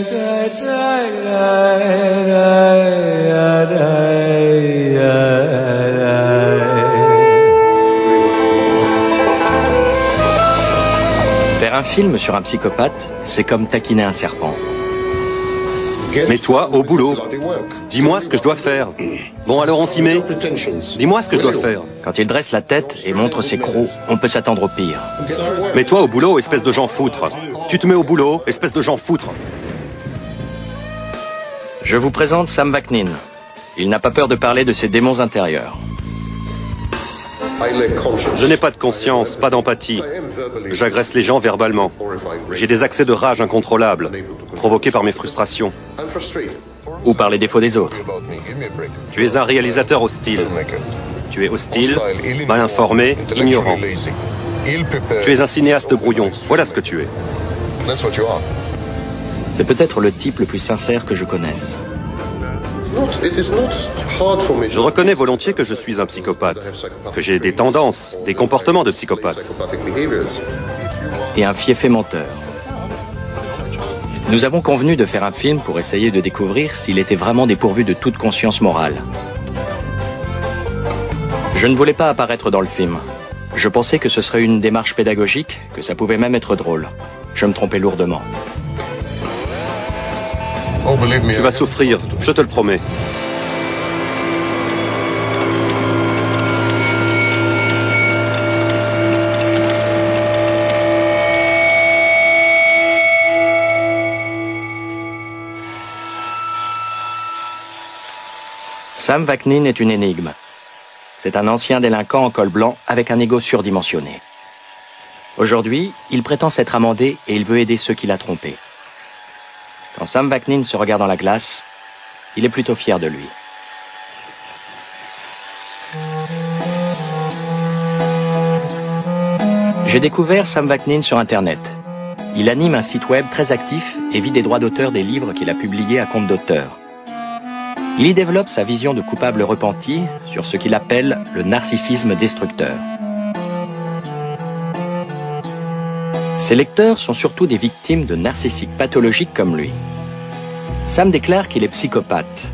Faire un film sur un psychopathe, c'est comme taquiner un serpent. Mets-toi au boulot. Dis-moi ce que je dois faire. Bon, alors on s'y met. Dis-moi ce que je dois faire. Quand il dresse la tête et montre ses crocs, on peut s'attendre au pire. Mets-toi au boulot, espèce de Jean foutre. Tu te mets au boulot, espèce de Jean foutre. Je vous présente Sam Vaknin. Il n'a pas peur de parler de ses démons intérieurs. Je n'ai pas de conscience, pas d'empathie. J'agresse les gens verbalement. J'ai des accès de rage incontrôlables, provoqués par mes frustrations. Ou par les défauts des autres. Tu es un réalisateur hostile. Tu es hostile, mal informé, ignorant. Tu es un cinéaste brouillon. Voilà ce que tu es. C'est peut-être le type le plus sincère que je connaisse. Je reconnais volontiers que je suis un psychopathe, que j'ai des tendances, des comportements de psychopathe. Et un fiefé menteur. Nous avons convenu de faire un film pour essayer de découvrir s'il était vraiment dépourvu de toute conscience morale. Je ne voulais pas apparaître dans le film. Je pensais que ce serait une démarche pédagogique, que ça pouvait même être drôle. Je me trompais lourdement. Tu vas souffrir, je te le promets. Sam Vaknin est une énigme. C'est un ancien délinquant en col blanc avec un ego surdimensionné. Aujourd'hui, il prétend s'être amendé et il veut aider ceux qui l'a trompé. Quand Sam Vaknin se regarde dans la glace, il est plutôt fier de lui. J'ai découvert Sam Vaknin sur Internet. Il anime un site web très actif et vit des droits d'auteur des livres qu'il a publiés à compte d'auteur. Il y développe sa vision de coupable repenti sur ce qu'il appelle le narcissisme destructeur. Ses lecteurs sont surtout des victimes de narcissiques pathologiques comme lui. Sam déclare qu'il est psychopathe.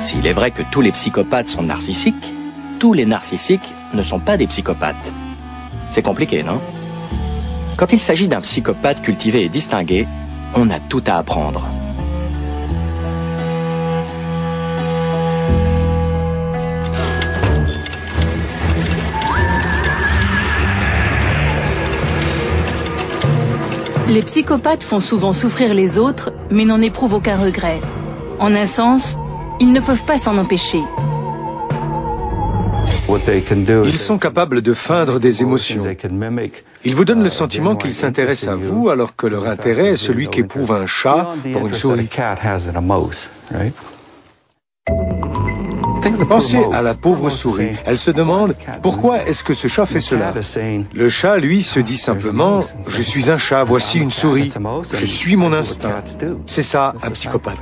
S'il est vrai que tous les psychopathes sont narcissiques, tous les narcissiques ne sont pas des psychopathes. C'est compliqué, non? Quand il s'agit d'un psychopathe cultivé et distingué, on a tout à apprendre. Les psychopathes font souvent souffrir les autres, mais n'en éprouvent aucun regret. En un sens, ils ne peuvent pas s'en empêcher. Ils sont capables de feindre des émotions. Ils vous donnent le sentiment qu'ils s'intéressent à vous, alors que leur intérêt est celui qu'éprouve un chat pour une souris. Pensez à la pauvre souris. Elle se demande pourquoi est-ce que ce chat fait cela. Le chat, lui, se dit simplement « Je suis un chat, voici une souris. Je suis mon instinct. » C'est ça, un psychopathe.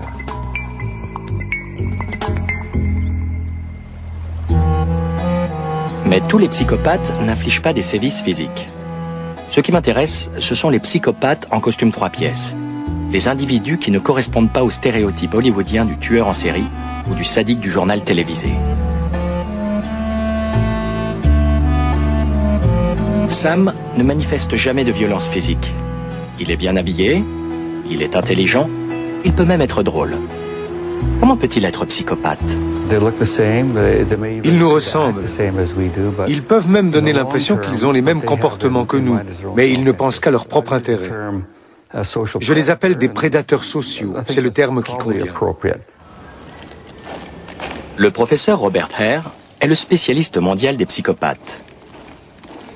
Mais tous les psychopathes n'infligent pas des sévices physiques. Ce qui m'intéresse, ce sont les psychopathes en costume 3 pièces. Les individus qui ne correspondent pas aux stéréotypes hollywoodiens du tueur en série ou du sadique du journal télévisé. Sam ne manifeste jamais de violence physique. Il est bien habillé, il est intelligent, il peut même être drôle. Comment peut-il être psychopathe? Ils nous ressemblent. Ils peuvent même donner l'impression qu'ils ont les mêmes comportements que nous, mais ils ne pensent qu'à leur propre intérêt. Je les appelle des prédateurs sociaux, c'est le terme qui convient. Le professeur Robert Hare est le spécialiste mondial des psychopathes.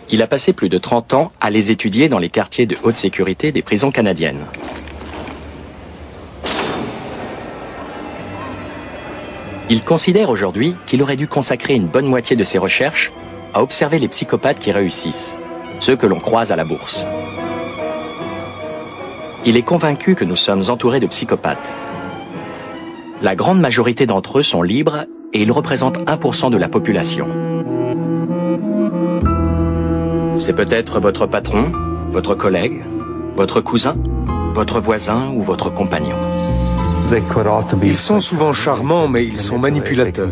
Il a passé plus de 30 ans à les étudier dans les quartiers de haute sécurité des prisons canadiennes. Il considère aujourd'hui qu'il aurait dû consacrer une bonne moitié de ses recherches à observer les psychopathes qui réussissent, ceux que l'on croise à la bourse. Il est convaincu que nous sommes entourés de psychopathes. La grande majorité d'entre eux sont libres et ils représentent 1% de la population. C'est peut-être votre patron, votre collègue, votre cousin, votre voisin ou votre compagnon. Ils sont souvent charmants, mais ils sont manipulateurs.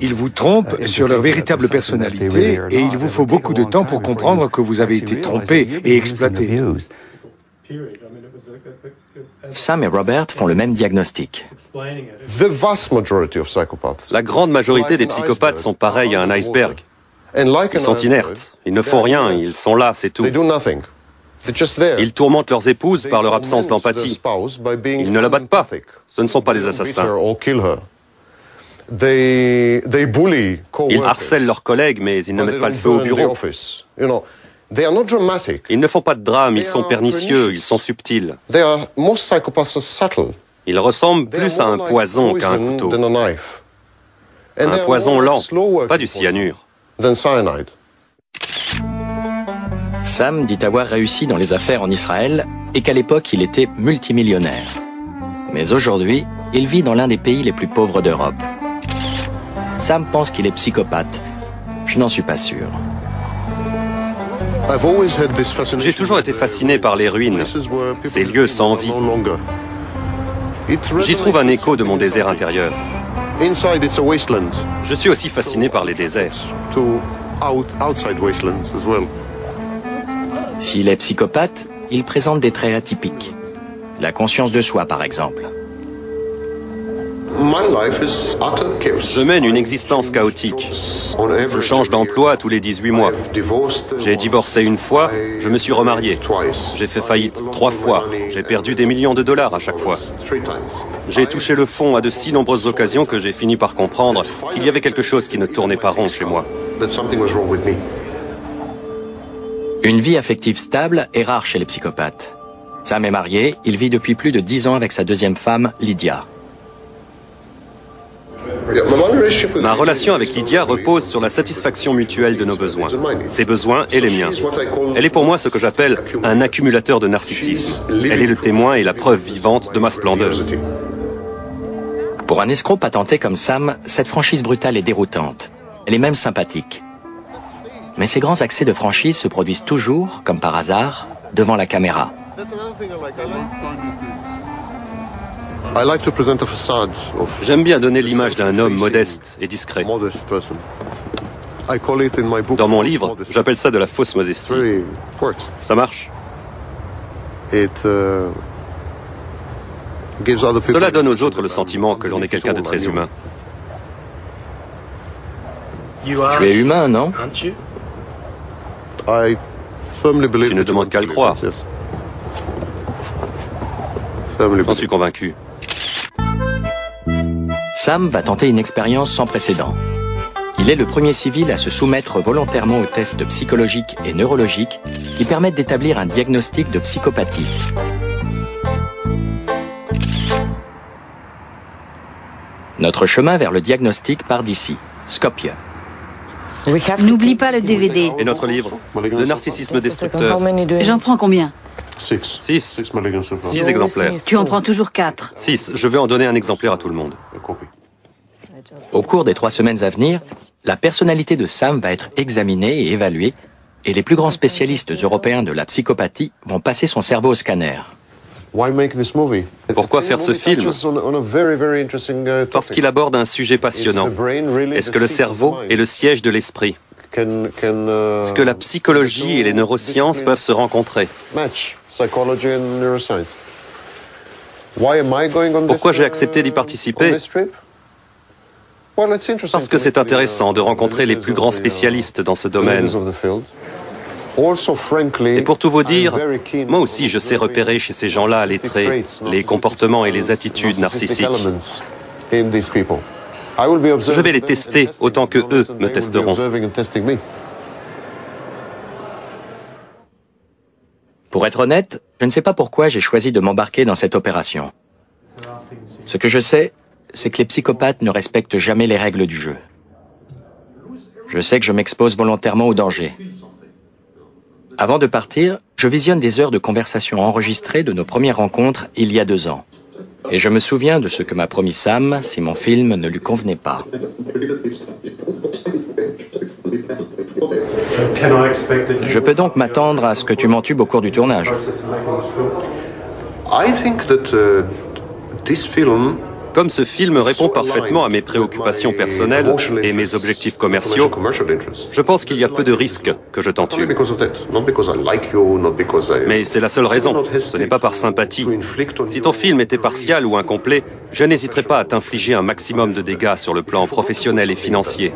Ils vous trompent sur leur véritable personnalité et il vous faut beaucoup de temps pour comprendre que vous avez été trompé et exploité. Sam et Robert font le même diagnostic. La grande majorité des psychopathes sont pareils à un iceberg. Ils sont inertes, ils ne font rien, ils sont là, c'est tout. Ils tourmentent leurs épouses par leur absence d'empathie. Ils ne la battent pas. Ce ne sont pas des assassins. Ils harcèlent leurs collègues, mais ils ne mettent pas le feu au bureau. Ils ne font pas de drame, ils sont pernicieux, ils sont subtils. Ils ressemblent plus à un poison qu'à un couteau. Un poison lent, pas du cyanure. Sam dit avoir réussi dans les affaires en Israël et qu'à l'époque il était multimillionnaire. Mais aujourd'hui, il vit dans l'un des pays les plus pauvres d'Europe. Sam pense qu'il est psychopathe. Je n'en suis pas sûr. J'ai toujours été fasciné par les ruines, ces lieux sans vie. J'y trouve un écho de mon désert intérieur. Je suis aussi fasciné par les déserts. S'il est psychopathe, il présente des traits atypiques. La conscience de soi, par exemple. Je mène une existence chaotique. Je change d'emploi tous les 18 mois. J'ai divorcé une fois, je me suis remarié. J'ai fait faillite 3 fois. J'ai perdu des millions de dollars à chaque fois. J'ai touché le fond à de si nombreuses occasions que j'ai fini par comprendre qu'il y avait quelque chose qui ne tournait pas rond chez moi. Une vie affective stable est rare chez les psychopathes. Sam est marié, il vit depuis plus de 10 ans avec sa deuxième femme, Lydia. Ma relation avec Lydia repose sur la satisfaction mutuelle de nos besoins, ses besoins et les miens. Elle est pour moi ce que j'appelle un accumulateur de narcissisme. Elle est le témoin et la preuve vivante de ma splendeur. Pour un escroc patenté comme Sam, cette franchise brutale est déroutante. Elle est même sympathique. Mais ces grands accès de franchise se produisent toujours, comme par hasard, devant la caméra. J'aime bien donner l'image d'un homme modeste et discret. Dans mon livre, j'appelle ça de la fausse modestie. Ça marche. Cela donne aux autres le sentiment que l'on est quelqu'un de très humain. Tu es humain, non? Tu ne demandes qu'à le croire. J'en suis convaincu. Sam va tenter une expérience sans précédent. Il est le premier civil à se soumettre volontairement aux tests psychologiques et neurologiques qui permettent d'établir un diagnostic de psychopathie. Notre chemin vers le diagnostic part d'ici, Skopje. N'oublie pas le DVD. Et notre livre, Le narcissisme destructeur. J'en prends combien? 6 exemplaires. Tu en prends toujours 4. 6. Je vais en donner un exemplaire à tout le monde. Au cours des 3 semaines à venir, la personnalité de Sam va être examinée et évaluée, et les plus grands spécialistes européens de la psychopathie vont passer son cerveau au scanner. Pourquoi faire ce film? Parce qu'il aborde un sujet passionnant. Est-ce que le cerveau est le siège de l'esprit? Est-ce que la psychologie et les neurosciences peuvent se rencontrer? Pourquoi j'ai accepté d'y participer? Parce que c'est intéressant de rencontrer les plus grands spécialistes dans ce domaine. Et pour tout vous dire, moi aussi je sais repérer chez ces gens-là les traits, les comportements et les attitudes narcissiques. Je vais les tester autant que eux me testeront. Pour être honnête, je ne sais pas pourquoi j'ai choisi de m'embarquer dans cette opération. Ce que je sais, c'est que les psychopathes ne respectent jamais les règles du jeu. Je sais que je m'expose volontairement au danger. Avant de partir, je visionne des heures de conversation enregistrées de nos premières rencontres il y a 2 ans. Et je me souviens de ce que m'a promis Sam si mon film ne lui convenait pas. Je peux donc m'attendre à ce que tu m'entubes au cours du tournage. Comme ce film répond parfaitement à mes préoccupations personnelles et mes objectifs commerciaux, je pense qu'il y a peu de risques que je t'en tue. Mais c'est la seule raison, ce n'est pas par sympathie. Si ton film était partial ou incomplet, je n'hésiterais pas à t'infliger un maximum de dégâts sur le plan professionnel et financier.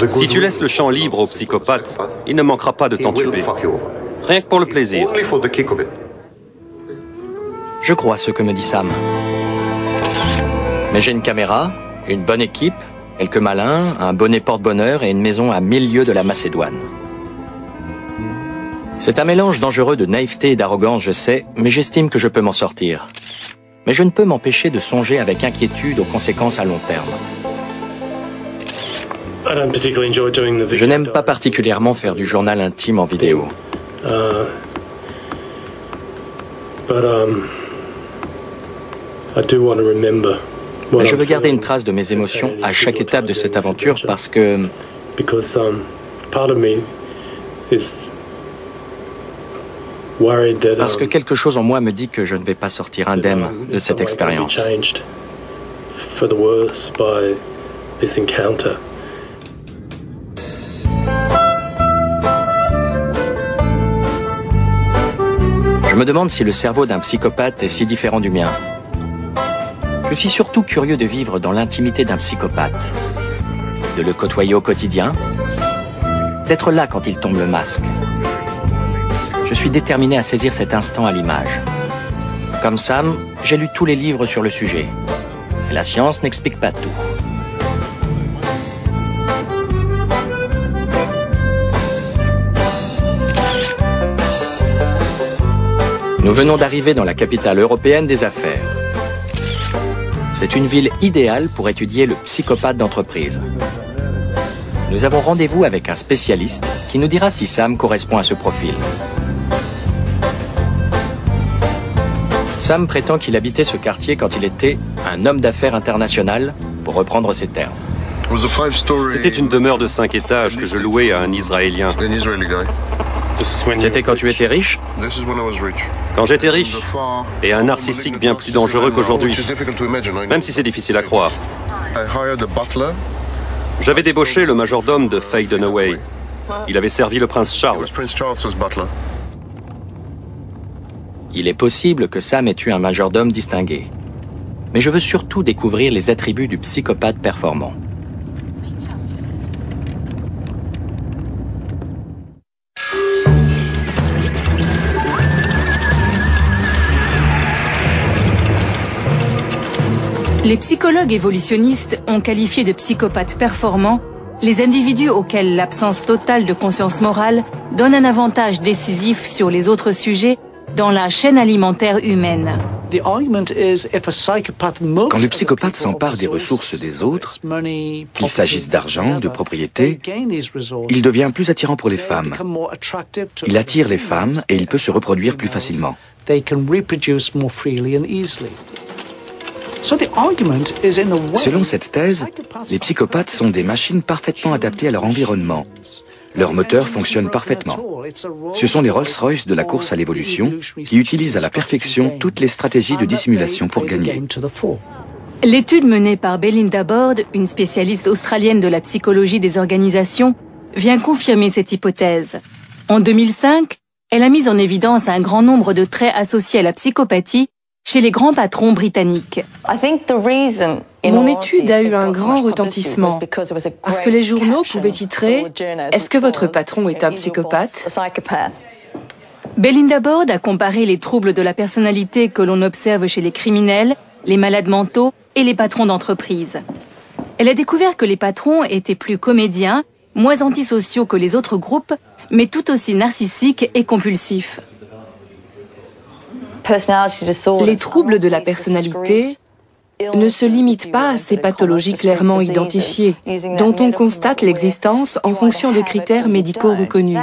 Si tu laisses le champ libre aux psychopathes, il ne manquera pas de t'entuber. Rien que pour le plaisir. Je crois ce que me dit Sam. Mais j'ai une caméra, une bonne équipe, quelques malins, un bonnet porte-bonheur et une maison à 1000 lieues de la Macédoine. C'est un mélange dangereux de naïveté et d'arrogance, je sais, mais j'estime que je peux m'en sortir. Mais je ne peux m'empêcher de songer avec inquiétude aux conséquences à long terme. Je n'aime pas particulièrement faire du journal intime en vidéo. Mais je veux garder une trace de mes émotions à chaque étape de cette aventure parce que quelque chose en moi me dit que je ne vais pas sortir indemne de cette expérience. Je me demande si le cerveau d'un psychopathe est si différent du mien. Je suis surtout curieux de vivre dans l'intimité d'un psychopathe, de le côtoyer au quotidien, d'être là quand il tombe le masque. Je suis déterminé à saisir cet instant à l'image. Comme Sam, j'ai lu tous les livres sur le sujet. Et la science n'explique pas tout. Nous venons d'arriver dans la capitale européenne des affaires. C'est une ville idéale pour étudier le psychopathe d'entreprise. Nous avons rendez-vous avec un spécialiste qui nous dira si Sam correspond à ce profil. Sam prétend qu'il habitait ce quartier quand il était un homme d'affaires international, pour reprendre ses termes. C'était une demeure de 5 étages que je louais à un Israélien. C'était quand tu étais riche? Quand j'étais riche, et un narcissique bien plus dangereux qu'aujourd'hui, même si c'est difficile à croire. J'avais débauché le majordome de Faye Dunaway. Il avait servi le prince Charles. Il est possible que Sam ait eu un majordome distingué. Mais je veux surtout découvrir les attributs du psychopathe performant. Les psychologues évolutionnistes ont qualifié de psychopathes performants les individus auxquels l'absence totale de conscience morale donne un avantage décisif sur les autres sujets dans la chaîne alimentaire humaine. Quand le psychopathe s'empare des ressources des autres, qu'il s'agisse d'argent, de propriété, il devient plus attirant pour les femmes. Il attire les femmes et il peut se reproduire plus facilement. Selon cette thèse, les psychopathes sont des machines parfaitement adaptées à leur environnement. Leur moteur fonctionne parfaitement. Ce sont les Rolls-Royce de la course à l'évolution qui utilisent à la perfection toutes les stratégies de dissimulation pour gagner. L'étude menée par Belinda Bord, une spécialiste australienne de la psychologie des organisations, vient confirmer cette hypothèse. En 2005, elle a mis en évidence un grand nombre de traits associés à la psychopathie chez les grands patrons britanniques. Mon étude a eu un grand retentissement parce que les journaux pouvaient titrer « Est-ce que votre patron est un psychopathe ?» Belinda Bord a comparé les troubles de la personnalité que l'on observe chez les criminels, les malades mentaux et les patrons d'entreprise. Elle a découvert que les patrons étaient plus comédiens, moins antisociaux que les autres groupes, mais tout aussi narcissiques et compulsifs. Les troubles de la personnalité ne se limitent pas à ces pathologies clairement identifiées, dont on constate l'existence en fonction de critères médicaux reconnus.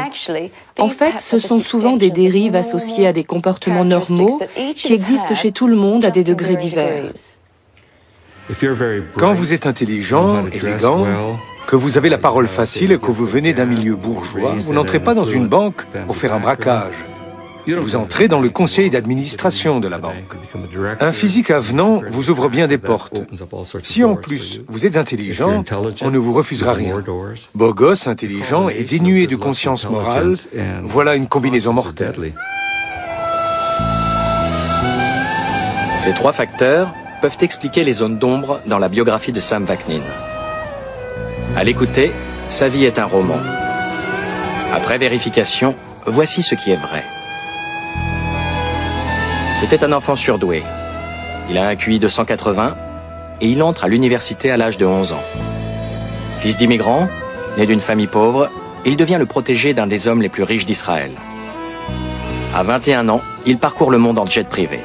En fait, ce sont souvent des dérives associées à des comportements normaux qui existent chez tout le monde à des degrés divers. Quand vous êtes intelligent, élégant, que vous avez la parole facile et que vous venez d'un milieu bourgeois, vous n'entrez pas dans une banque pour faire un braquage. Vous entrez dans le conseil d'administration de la banque. Un physique avenant vous ouvre bien des portes. Si en plus vous êtes intelligent, on ne vous refusera rien. Beau gosse, intelligent et dénué de conscience morale, voilà une combinaison mortelle. Ces trois facteurs peuvent expliquer les zones d'ombre dans la biographie de Sam Vaknin. À l'écouter, sa vie est un roman. Après vérification, voici ce qui est vrai. C'était un enfant surdoué. Il a un QI de 180 et il entre à l'université à l'âge de 11 ans. Fils d'immigrants, né d'une famille pauvre, il devient le protégé d'un des hommes les plus riches d'Israël. À 21 ans, il parcourt le monde en jet privé.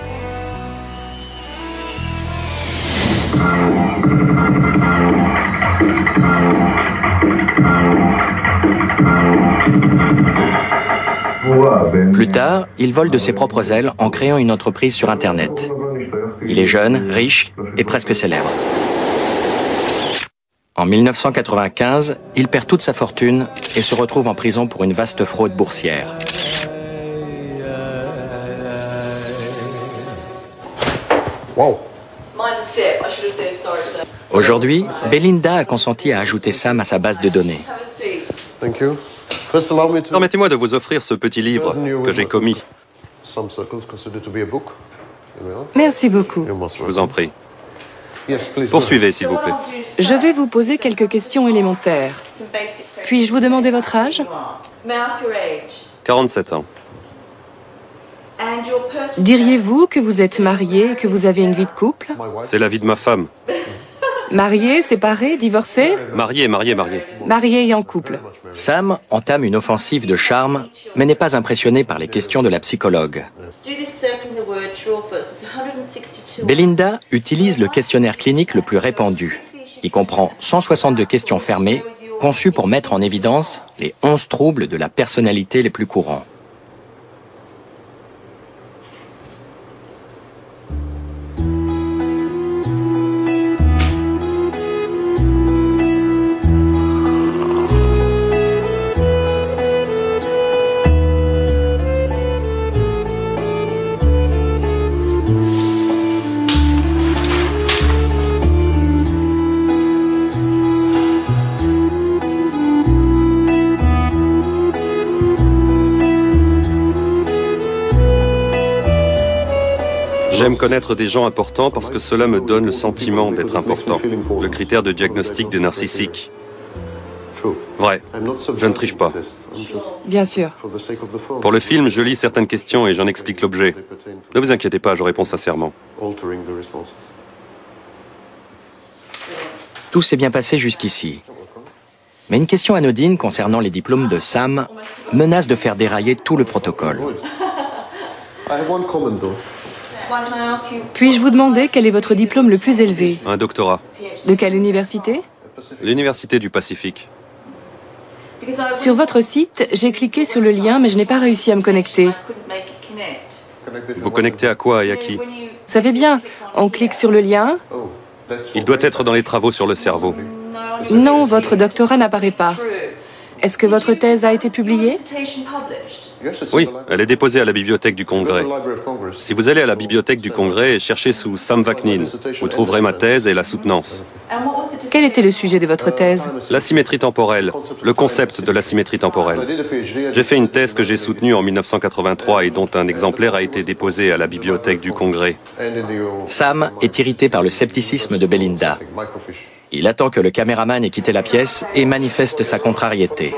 Plus tard, il vole de ses propres ailes en créant une entreprise sur Internet. Il est jeune, riche et presque célèbre. En 1995, il perd toute sa fortune et se retrouve en prison pour une vaste fraude boursière. Wow. Aujourd'hui, Belinda a consenti à ajouter Sam à sa base de données. Permettez-moi de vous offrir ce petit livre que j'ai commis. Merci beaucoup. Je vous en prie. Poursuivez, s'il vous plaît. Je vais vous poser quelques questions élémentaires. Puis-je vous demander votre âge? 47 ans. Diriez-vous que vous êtes marié et que vous avez une vie de couple? C'est la vie de ma femme. Marié, séparé, divorcé? Marié. Marié et en couple. Sam entame une offensive de charme, mais n'est pas impressionné par les questions de la psychologue. Belinda utilise le questionnaire clinique le plus répandu. Il comprend 162 questions fermées, conçues pour mettre en évidence les 11 troubles de la personnalité les plus courants. J'aime connaître des gens importants parce que cela me donne le sentiment d'être important. Le critère de diagnostic des narcissiques. Vrai, je ne triche pas. Bien sûr. Pour le film, je lis certaines questions et j'en explique l'objet. Ne vous inquiétez pas, je réponds sincèrement. Tout s'est bien passé jusqu'ici. Mais une question anodine concernant les diplômes de Sam menace de faire dérailler tout le protocole. Puis-je vous demander quel est votre diplôme le plus élevé? Un doctorat. De quelle université? L'Université du Pacifique. Sur votre site, j'ai cliqué sur le lien, mais je n'ai pas réussi à me connecter. Vous connectez à quoi et à qui? Vous savez bien, on clique sur le lien. Il doit être dans les travaux sur le cerveau. Non, votre doctorat n'apparaît pas. Est-ce que votre thèse a été publiée? Oui, elle est déposée à la bibliothèque du Congrès. Si vous allez à la bibliothèque du Congrès et cherchez sous Sam Vaknin, vous trouverez ma thèse et la soutenance. Quel était le sujet de votre thèse? L'asymétrie temporelle, le concept de l'asymétrie temporelle. J'ai fait une thèse que j'ai soutenue en 1983 et dont un exemplaire a été déposé à la bibliothèque du Congrès. Sam est irrité par le scepticisme de Belinda. Il attend que le caméraman ait quitté la pièce et manifeste sa contrariété.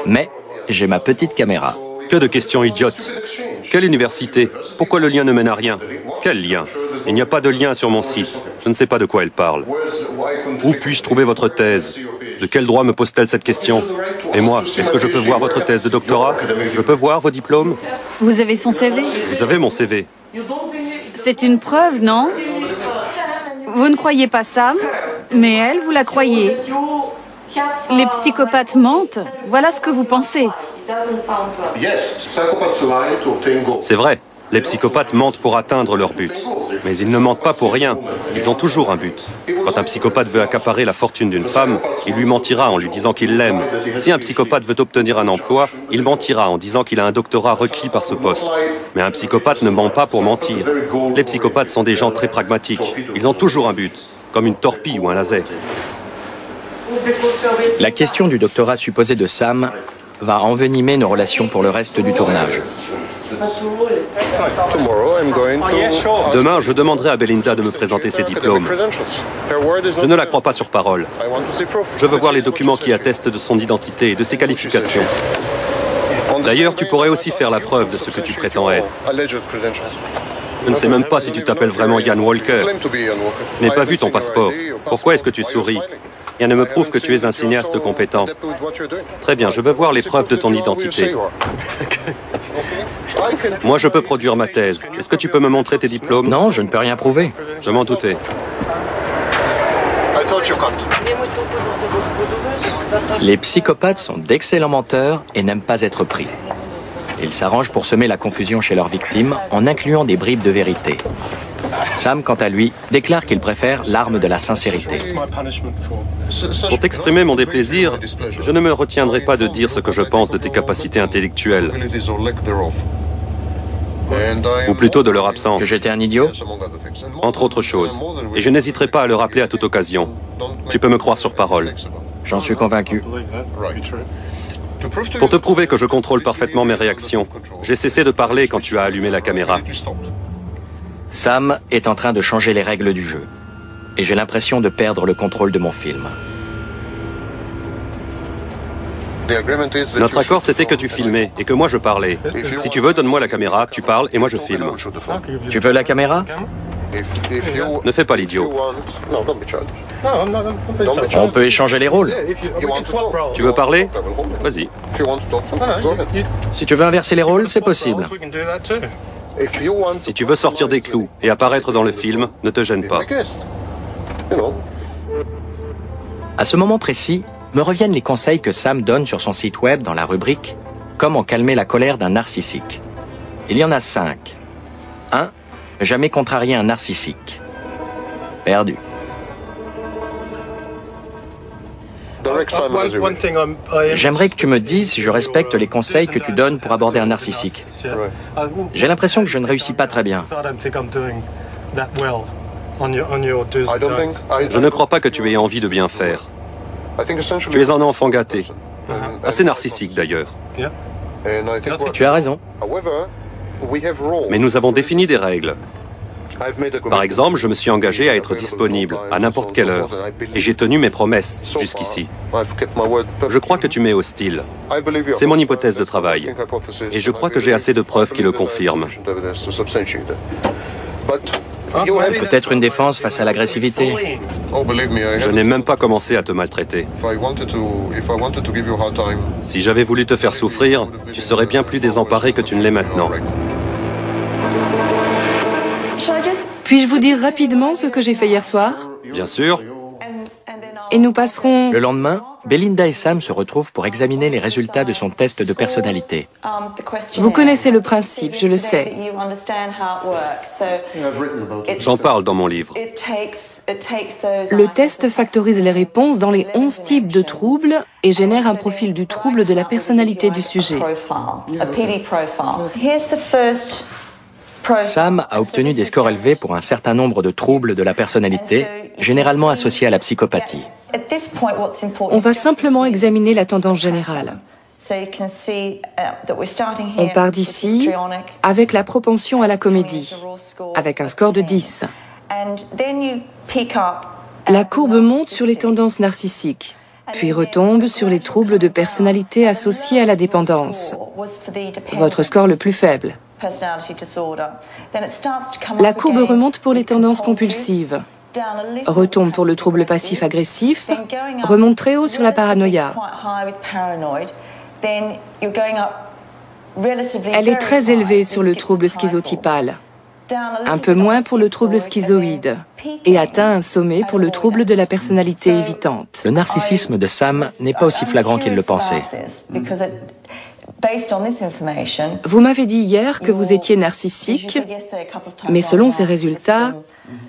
Mais j'ai ma petite caméra. Que de questions idiotes. Quelle université? Pourquoi le lien ne mène à rien? Quel lien? Il n'y a pas de lien sur mon site. Je ne sais pas de quoi elle parle. Où puis-je trouver votre thèse? De quel droit me pose-t-elle cette question? Et moi, est-ce que je peux voir votre thèse de doctorat? Je peux voir vos diplômes? Vous avez son CV? Vous avez mon CV. C'est une preuve, non? Vous ne croyez pas Sam, mais elle, vous la croyez. Les psychopathes mentent. Voilà ce que vous pensez. C'est vrai. Les psychopathes mentent pour atteindre leur but. Mais ils ne mentent pas pour rien. Ils ont toujours un but. Quand un psychopathe veut accaparer la fortune d'une femme, il lui mentira en lui disant qu'il l'aime. Si un psychopathe veut obtenir un emploi, il mentira en disant qu'il a un doctorat requis par ce poste. Mais un psychopathe ne ment pas pour mentir. Les psychopathes sont des gens très pragmatiques. Ils ont toujours un but, comme une torpille ou un laser. La question du doctorat supposé de Sam va envenimer nos relations pour le reste du tournage. Demain, je demanderai à Belinda de me présenter ses diplômes. Je ne la crois pas sur parole. Je veux voir les documents qui attestent de son identité et de ses qualifications. D'ailleurs, tu pourrais aussi faire la preuve de ce que tu prétends être. Je ne sais même pas si tu t'appelles vraiment Ian Walker. Je n'ai pas vu ton passeport. Pourquoi est-ce que tu souris? Rien ne me prouve que tu es un cinéaste compétent. Très bien, je veux voir les preuves de ton identité. Moi, je peux produire ma thèse. Est-ce que tu peux me montrer tes diplômes? Non, je ne peux rien prouver. Je m'en doutais. Les psychopathes sont d'excellents menteurs et n'aiment pas être pris. Ils s'arrangent pour semer la confusion chez leurs victimes en incluant des bribes de vérité. Sam, quant à lui, déclare qu'il préfère l'arme de la sincérité. Pour t'exprimer mon déplaisir, je ne me retiendrai pas de dire ce que je pense de tes capacités intellectuelles. Ou plutôt de leur absence. Que j'étais un idiot? Entre autres choses. Et je n'hésiterai pas à le rappeler à toute occasion. Tu peux me croire sur parole. J'en suis convaincu. Pour te prouver que je contrôle parfaitement mes réactions, j'ai cessé de parler quand tu as allumé la caméra. Sam est en train de changer les règles du jeu. Et j'ai l'impression de perdre le contrôle de mon film. Notre accord, c'était que tu filmais et que moi je parlais. Si tu veux, donne-moi la caméra, tu parles et moi je filme. Tu veux la caméra? Ne fais pas l'idiot. On peut échanger les rôles. Tu veux parler? Vas-y. Si tu veux inverser les rôles, c'est possible. Si tu veux sortir des clous et apparaître dans le film, ne te gêne pas. À ce moment précis, me reviennent les conseils que Sam donne sur son site web dans la rubrique « Comment calmer la colère d'un narcissique ». Il y en a 5. 1. Jamais contrarier un narcissique. Perdu. J'aimerais que tu me dises si je respecte les conseils que tu donnes pour aborder un narcissique. J'ai l'impression que je ne réussis pas très bien. Je ne crois pas que tu aies envie de bien faire. Tu es un enfant gâté. Assez narcissique d'ailleurs. Tu as raison. Mais nous avons défini des règles. Par exemple, je me suis engagé à être disponible à n'importe quelle heure. Et j'ai tenu mes promesses jusqu'ici. Je crois que tu m'es hostile. C'est mon hypothèse de travail. Et je crois que j'ai assez de preuves qui le confirment. C'est peut-être une défense face à l'agressivité. Je n'ai même pas commencé à te maltraiter. Si j'avais voulu te faire souffrir, tu serais bien plus désemparé que tu ne l'es maintenant. Puis-je vous dire rapidement ce que j'ai fait hier soir? Bien sûr. Et nous passerons... Le lendemain, Belinda et Sam se retrouvent pour examiner les résultats de son test de personnalité. Vous connaissez le principe, je le sais. J'en parle dans mon livre. Le test factorise les réponses dans les 11 types de troubles et génère un profil du trouble de la personnalité du sujet. Sam a obtenu des scores élevés pour un certain nombre de troubles de la personnalité, généralement associés à la psychopathie. On va simplement examiner la tendance générale. On part d'ici avec la propension à la comédie, avec un score de 10. La courbe monte sur les tendances narcissiques, puis retombe sur les troubles de personnalité associés à la dépendance. Votre score le plus faible. La courbe remonte pour les tendances compulsives, retombe pour le trouble passif-agressif, remonte très haut sur la paranoïa. Elle est très élevée sur le trouble schizotypal. un peu moins pour le trouble schizoïde, et atteint un sommet pour le trouble de la personnalité évitante. Le narcissisme de Sam n'est pas aussi flagrant qu'il le pensait. Vous m'avez dit hier que vous étiez narcissique, mais selon ces résultats,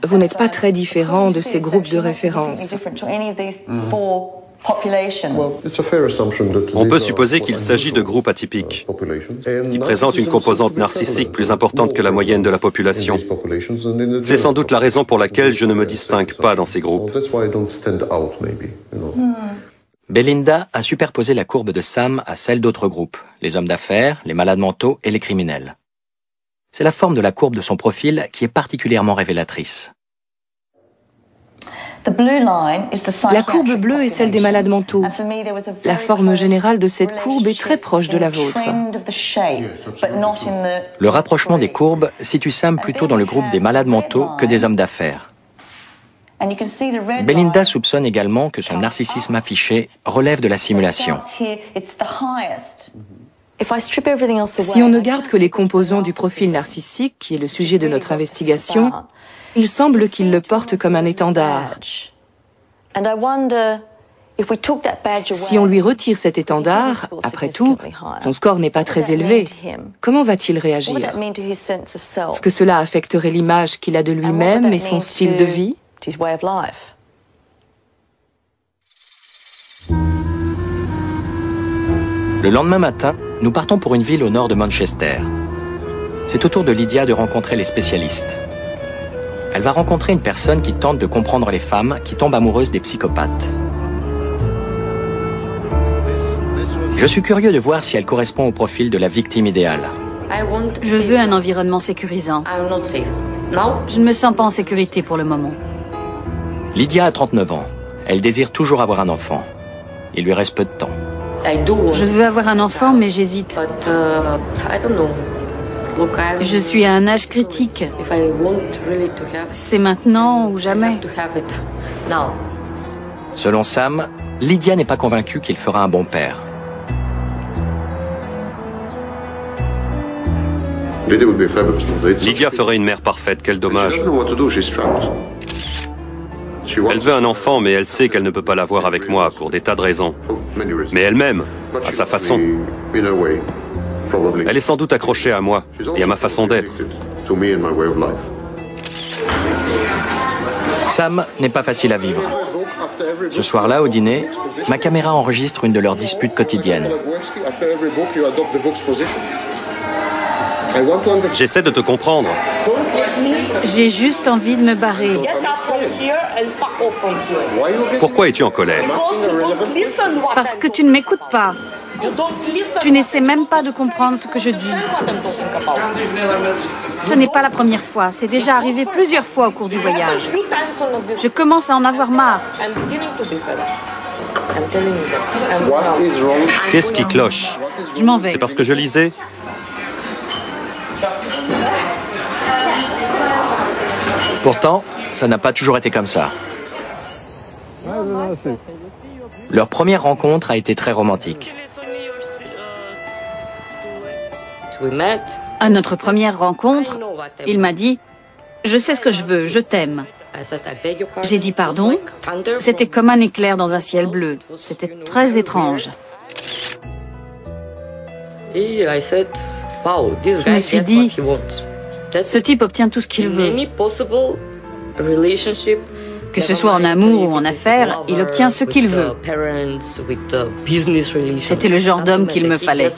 vous n'êtes pas très différent de ces groupes de référence. On peut supposer qu'il s'agit de groupes atypiques, qui présentent une composante narcissique plus importante que la moyenne de la population. C'est sans doute la raison pour laquelle je ne me distingue pas dans ces groupes. Belinda a superposé la courbe de Sam à celle d'autres groupes, les hommes d'affaires, les malades mentaux et les criminels. C'est la forme de la courbe de son profil qui est particulièrement révélatrice. La courbe bleue est celle des malades mentaux. La forme générale de cette courbe est très proche de la vôtre. Le rapprochement des courbes situe Sam plutôt dans le groupe des malades mentaux que des hommes d'affaires. Belinda soupçonne également que son narcissisme affiché relève de la simulation. Si on ne garde que les composants du profil narcissique, qui est le sujet de notre investigation, il semble qu'il le porte comme un étendard. Si on lui retire cet étendard, après tout, son score n'est pas très élevé. Comment va-t-il réagir? Est-ce que cela affecterait l'image qu'il a de lui-même et son style de vie? Le lendemain matin, nous partons pour une ville au nord de Manchester. C'est au tour de Lydia de rencontrer les spécialistes. Elle va rencontrer une personne qui tente de comprendre les femmes qui tombent amoureuses des psychopathes. Je suis curieux de voir si elle correspond au profil de la victime idéale. Je veux un environnement sécurisant. Je ne me sens pas en sécurité pour le moment. Lydia a 39 ans. Elle désire toujours avoir un enfant. Il lui reste peu de temps. Je veux avoir un enfant, mais j'hésite. Je suis à un âge critique. C'est maintenant ou jamais. Selon Sam, Lydia n'est pas convaincue qu'il fera un bon père. Lydia ferait une mère parfaite, quel dommage. Elle veut un enfant, mais elle sait qu'elle ne peut pas l'avoir avec moi pour des tas de raisons. Mais elle-même, à sa façon. Elle est sans doute accrochée à moi et à ma façon d'être. Sam n'est pas facile à vivre. Ce soir-là, au dîner, ma caméra enregistre une de leurs disputes quotidiennes. J'essaie de te comprendre. J'ai juste envie de me barrer. Pourquoi es-tu en colère? Parce que tu ne m'écoutes pas. Tu n'essaies même pas de comprendre ce que je dis. Ce n'est pas la première fois. C'est déjà arrivé plusieurs fois au cours du voyage. Je commence à en avoir marre. Qu'est-ce qui cloche? Je m'en vais. C'est parce que je lisais? Pourtant, ça n'a pas toujours été comme ça. Leur première rencontre a été très romantique. À notre première rencontre, il m'a dit « Je sais ce que je veux, je t'aime ». J'ai dit pardon. C'était comme un éclair dans un ciel bleu. C'était très étrange. Je me suis dit, ce type obtient tout ce qu'il veut. Que ce soit en amour ou en affaires, il obtient ce qu'il veut. C'était le genre d'homme qu'il me fallait.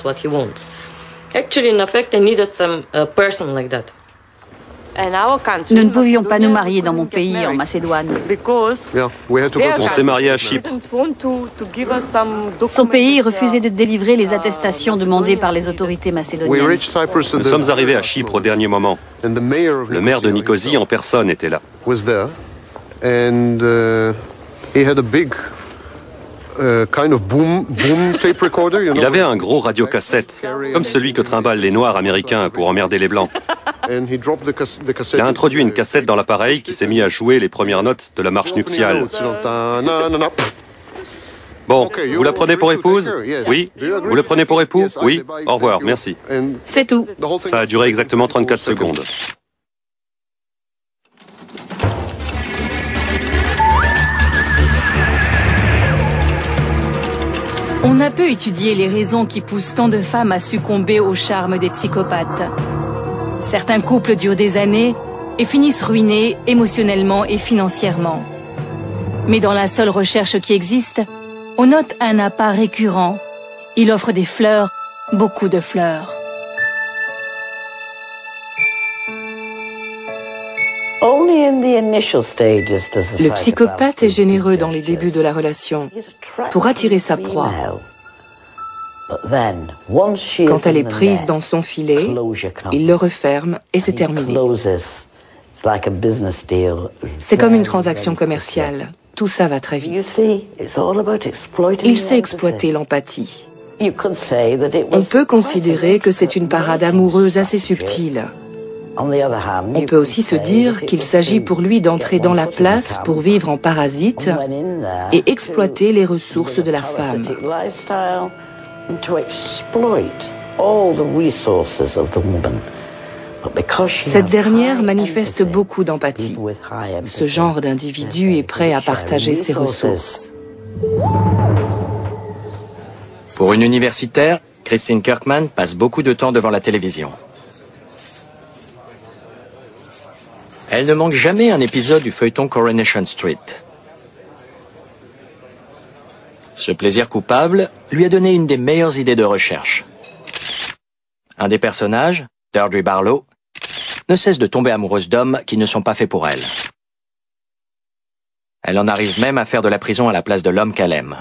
Nous ne pouvions pas nous marier dans mon pays, en Macédoine. On s'est marié à Chypre. Son pays refusait de délivrer les attestations demandées par les autorités macédoniennes. Nous sommes arrivés à Chypre au dernier moment. Le maire de Nicosie en personne était là. Il avait un gros radiocassette, comme celui que trimballent les Noirs américains pour emmerder les Blancs. Il a introduit une cassette dans l'appareil qui s'est mis à jouer les premières notes de la marche nuptiale. Bon, vous la prenez pour épouse? Oui. Vous le prenez pour époux? Oui. Au revoir, merci. C'est tout. Ça a duré exactement 34 secondes. On a peu étudié les raisons qui poussent tant de femmes à succomber au charme des psychopathes. Certains couples durent des années et finissent ruinés émotionnellement et financièrement. Mais dans la seule recherche qui existe, on note un appât récurrent. Il offre des fleurs, beaucoup de fleurs. Le psychopathe est généreux dans les débuts de la relation pour attirer sa proie. Quand elle est prise dans son filet, il le referme et c'est terminé. C'est comme une transaction commerciale. Tout ça va très vite. Il sait exploiter l'empathie. On peut considérer que c'est une parade amoureuse assez subtile. On peut aussi se dire qu'il s'agit pour lui d'entrer dans la place pour vivre en parasite et exploiter les ressources de la femme. Cette dernière manifeste beaucoup d'empathie. Ce genre d'individu est prêt à partager ses ressources. Pour une universitaire, Christine Kirkman passe beaucoup de temps devant la télévision. Elle ne manque jamais un épisode du feuilleton Coronation Street. Ce plaisir coupable lui a donné une des meilleures idées de recherche. Un des personnages, Deirdre Barlow, ne cesse de tomber amoureuse d'hommes qui ne sont pas faits pour elle. Elle en arrive même à faire de la prison à la place de l'homme qu'elle aime.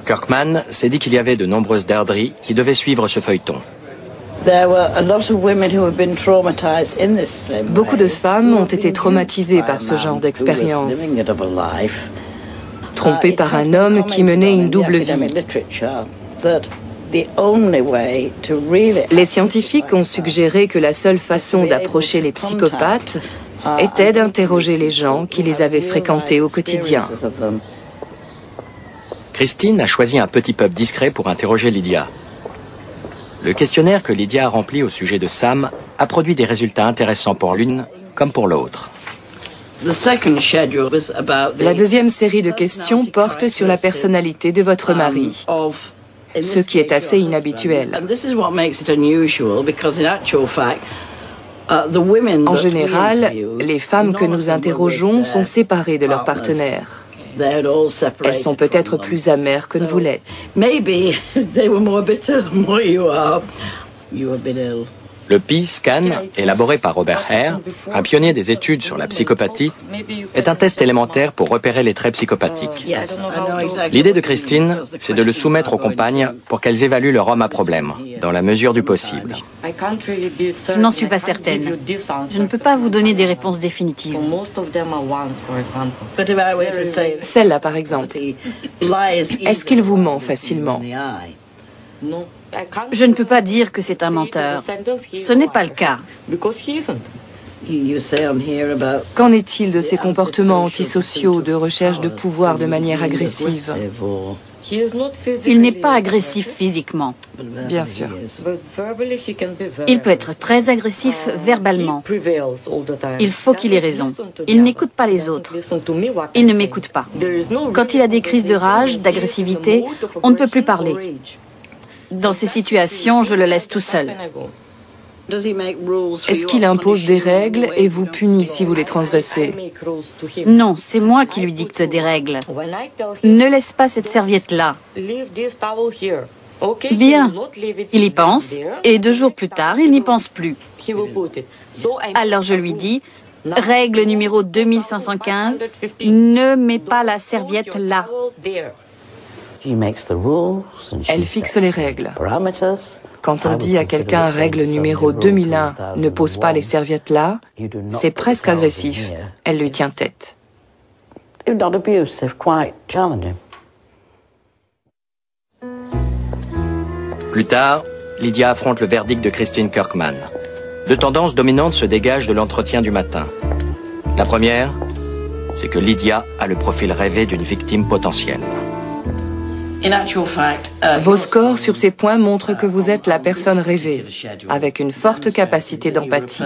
Kirkman s'est dit qu'il y avait de nombreuses Deirdre qui devaient suivre ce feuilleton. Beaucoup de femmes ont été traumatisées par ce genre d'expérience, trompées par un homme qui menait une double vie. Les scientifiques ont suggéré que la seule façon d'approcher les psychopathes était d'interroger les gens qui les avaient fréquentés au quotidien. Christine a choisi un petit pub discret pour interroger Lydia. Le questionnaire que Lydia a rempli au sujet de Sam a produit des résultats intéressants pour l'une comme pour l'autre. La deuxième série de questions porte sur la personnalité de votre mari, ce qui est assez inhabituel. En général, les femmes que nous interrogeons sont séparées de leur partenaire. Elles sont peut-être plus amères que ne vous l'êtes. Le PI-scan, élaboré par Robert Hare, un pionnier des études sur la psychopathie, est un test élémentaire pour repérer les traits psychopathiques. L'idée de Christine, c'est de le soumettre aux compagnes pour qu'elles évaluent leur homme à problème, dans la mesure du possible. Je n'en suis pas certaine. Je ne peux pas vous donner des réponses définitives. Celle-là, par exemple. Est-ce qu'il vous ment facilement? Je ne peux pas dire que c'est un menteur. Ce n'est pas le cas. Qu'en est-il de ses comportements antisociaux, de recherche de pouvoir de manière agressive? Il n'est pas agressif physiquement. Bien sûr. Il peut être très agressif verbalement. Il faut qu'il ait raison. Il n'écoute pas les autres. Il ne m'écoute pas. Quand il a des crises de rage, d'agressivité, on ne peut plus parler. Dans ces situations, je le laisse tout seul. Est-ce qu'il impose des règles et vous punit si vous les transgressez? Non, c'est moi qui lui dicte des règles. Ne laisse pas cette serviette-là. Bien. Il y pense, et 2 jours plus tard, il n'y pense plus. Alors je lui dis, règle numéro 2515, ne mets pas la serviette là. Elle fixe les règles. Quand on dit à quelqu'un règle numéro 2001, ne pose pas les serviettes là, c'est presque agressif. Elle lui tient tête. Plus tard, Lydia affronte le verdict de Christine Kirkman. 2 tendances dominantes se dégagent de l'entretien du matin. La première, c'est que Lydia a le profil rêvé d'une victime potentielle. Vos scores sur ces points montrent que vous êtes la personne rêvée, avec une forte capacité d'empathie.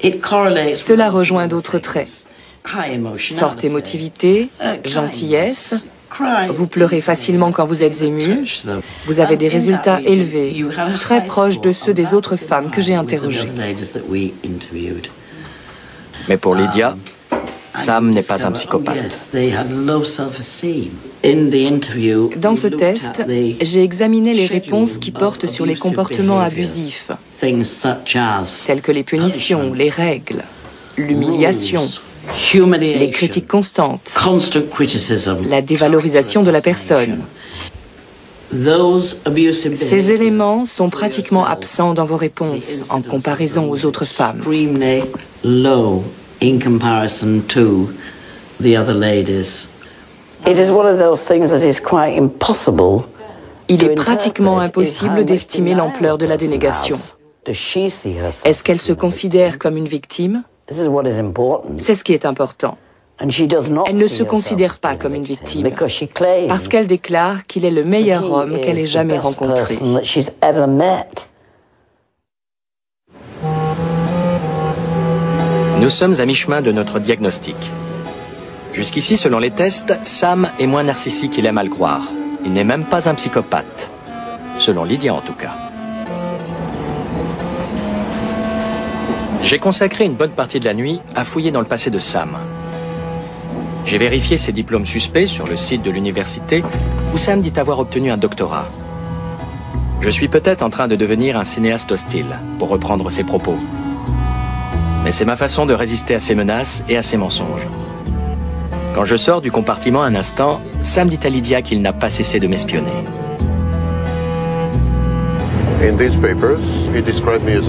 Cela rejoint d'autres traits. Forte émotivité, gentillesse, vous pleurez facilement quand vous êtes ému, vous avez des résultats élevés, très proches de ceux des autres femmes que j'ai interrogées. Mais pour Lydia, Sam n'est pas un psychopathe. Dans ce test, j'ai examiné les réponses qui portent sur les comportements abusifs, tels que les punitions, les règles, l'humiliation, les critiques constantes, la dévalorisation de la personne. Ces éléments sont pratiquement absents dans vos réponses en comparaison aux autres femmes. Il est pratiquement impossible d'estimer l'ampleur de la dénégation. Est-ce qu'elle se considère comme une victime? C'est ce qui est important. Elle ne se considère pas comme une victime parce qu'elle déclare qu'il est le meilleur homme qu'elle ait jamais rencontré. Nous sommes à mi-chemin de notre diagnostic. Jusqu'ici, selon les tests, Sam est moins narcissique qu'il aime à le croire. Il n'est même pas un psychopathe. Selon Lydia, en tout cas. J'ai consacré une bonne partie de la nuit à fouiller dans le passé de Sam. J'ai vérifié ses diplômes suspects sur le site de l'université où Sam dit avoir obtenu un doctorat. Je suis peut-être en train de devenir un cinéaste hostile, pour reprendre ses propos. Mais c'est ma façon de résister à ses menaces et à ses mensonges. Quand je sors du compartiment un instant, Sam dit à Lydia qu'il n'a pas cessé de m'espionner.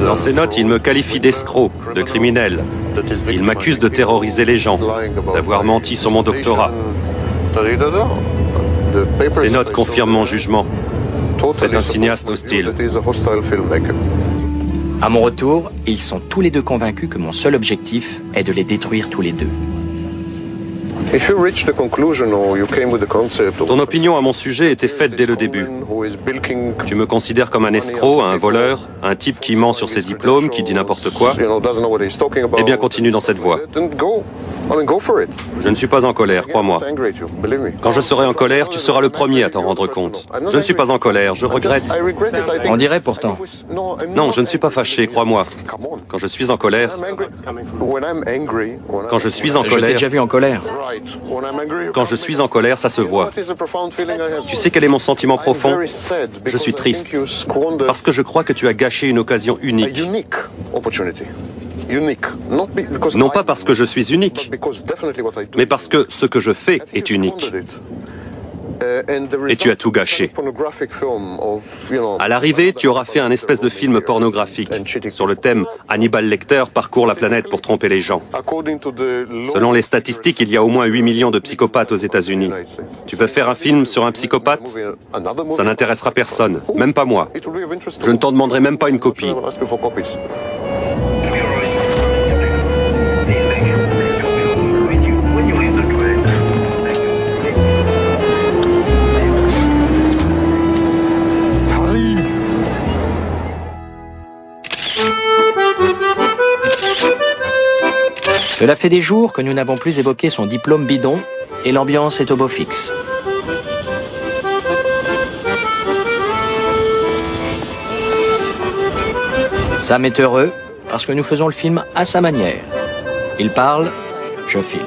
Dans ses notes, il me qualifie d'escroc, de criminel. Il m'accuse de terroriser les gens, d'avoir menti sur mon doctorat. Ces notes confirment mon jugement. C'est un cinéaste hostile. À mon retour, ils sont tous les deux convaincus que mon seul objectif est de les détruire tous les deux. Ton opinion à mon sujet était faite dès le début. Tu me considères comme un escroc, un voleur, un type qui ment sur ses diplômes, qui dit n'importe quoi. Eh bien, continue dans cette voie. Je ne suis pas en colère, crois-moi. Quand je serai en colère, tu seras le premier à t'en rendre compte. Je ne suis pas en colère, je regrette. On dirait pourtant. Non, je ne suis pas fâché, crois-moi. Quand je suis en colère... Quand je suis en Je t'ai colère... déjà vu en colère. Quand je suis en colère, ça se voit. Tu sais quel est mon sentiment profond? Je suis triste. Parce que je crois que tu as gâché une occasion unique. Non pas parce que je suis unique, mais parce que ce que je fais est unique. Et tu as tout gâché. À l'arrivée, tu auras fait un espèce de film pornographique sur le thème « Hannibal Lecter parcourt la planète pour tromper les gens ». Selon les statistiques, il y a au moins 8 millions de psychopathes aux États-Unis. Tu veux faire un film sur un psychopathe? Ça n'intéressera personne, même pas moi. Je ne t'en demanderai même pas une copie. Cela fait des jours que nous n'avons plus évoqué son diplôme bidon et l'ambiance est au beau fixe. Sam est heureux parce que nous faisons le film à sa manière. Il parle, je filme.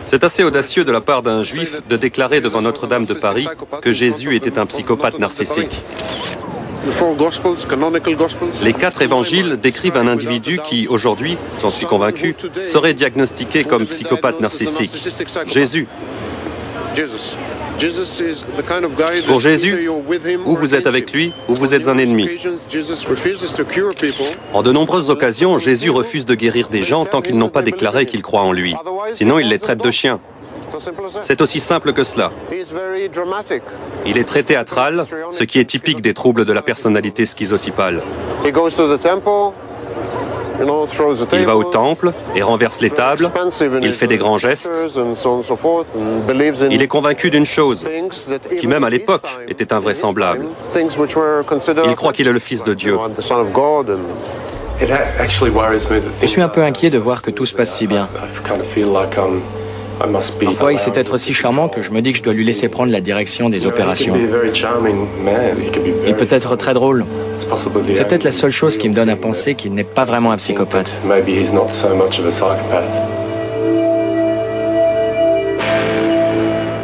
C'est assez audacieux de la part d'un juif de déclarer devant Notre-Dame de Paris que Jésus était un psychopathe narcissique. Les 4 évangiles décrivent un individu qui, aujourd'hui, j'en suis convaincu, serait diagnostiqué comme psychopathe narcissique. Jésus. Pour Jésus, ou vous êtes avec lui, ou vous êtes un ennemi. En de nombreuses occasions, Jésus refuse de guérir des gens tant qu'ils n'ont pas déclaré qu'ils croient en lui. Sinon, il les traite de chiens. C'est aussi simple que cela. Il est très théâtral, ce qui est typique des troubles de la personnalité schizotypale. Il va au temple et renverse les tables, il fait des grands gestes. Il est convaincu d'une chose, qui même à l'époque était invraisemblable. Il croit qu'il est le Fils de Dieu. Je suis un peu inquiet de voir que tout se passe si bien. Parfois, il sait être si charmant que je me dis que je dois lui laisser prendre la direction des opérations. Il peut être très drôle. C'est peut-être la seule chose qui me donne à penser qu'il n'est pas vraiment un psychopathe.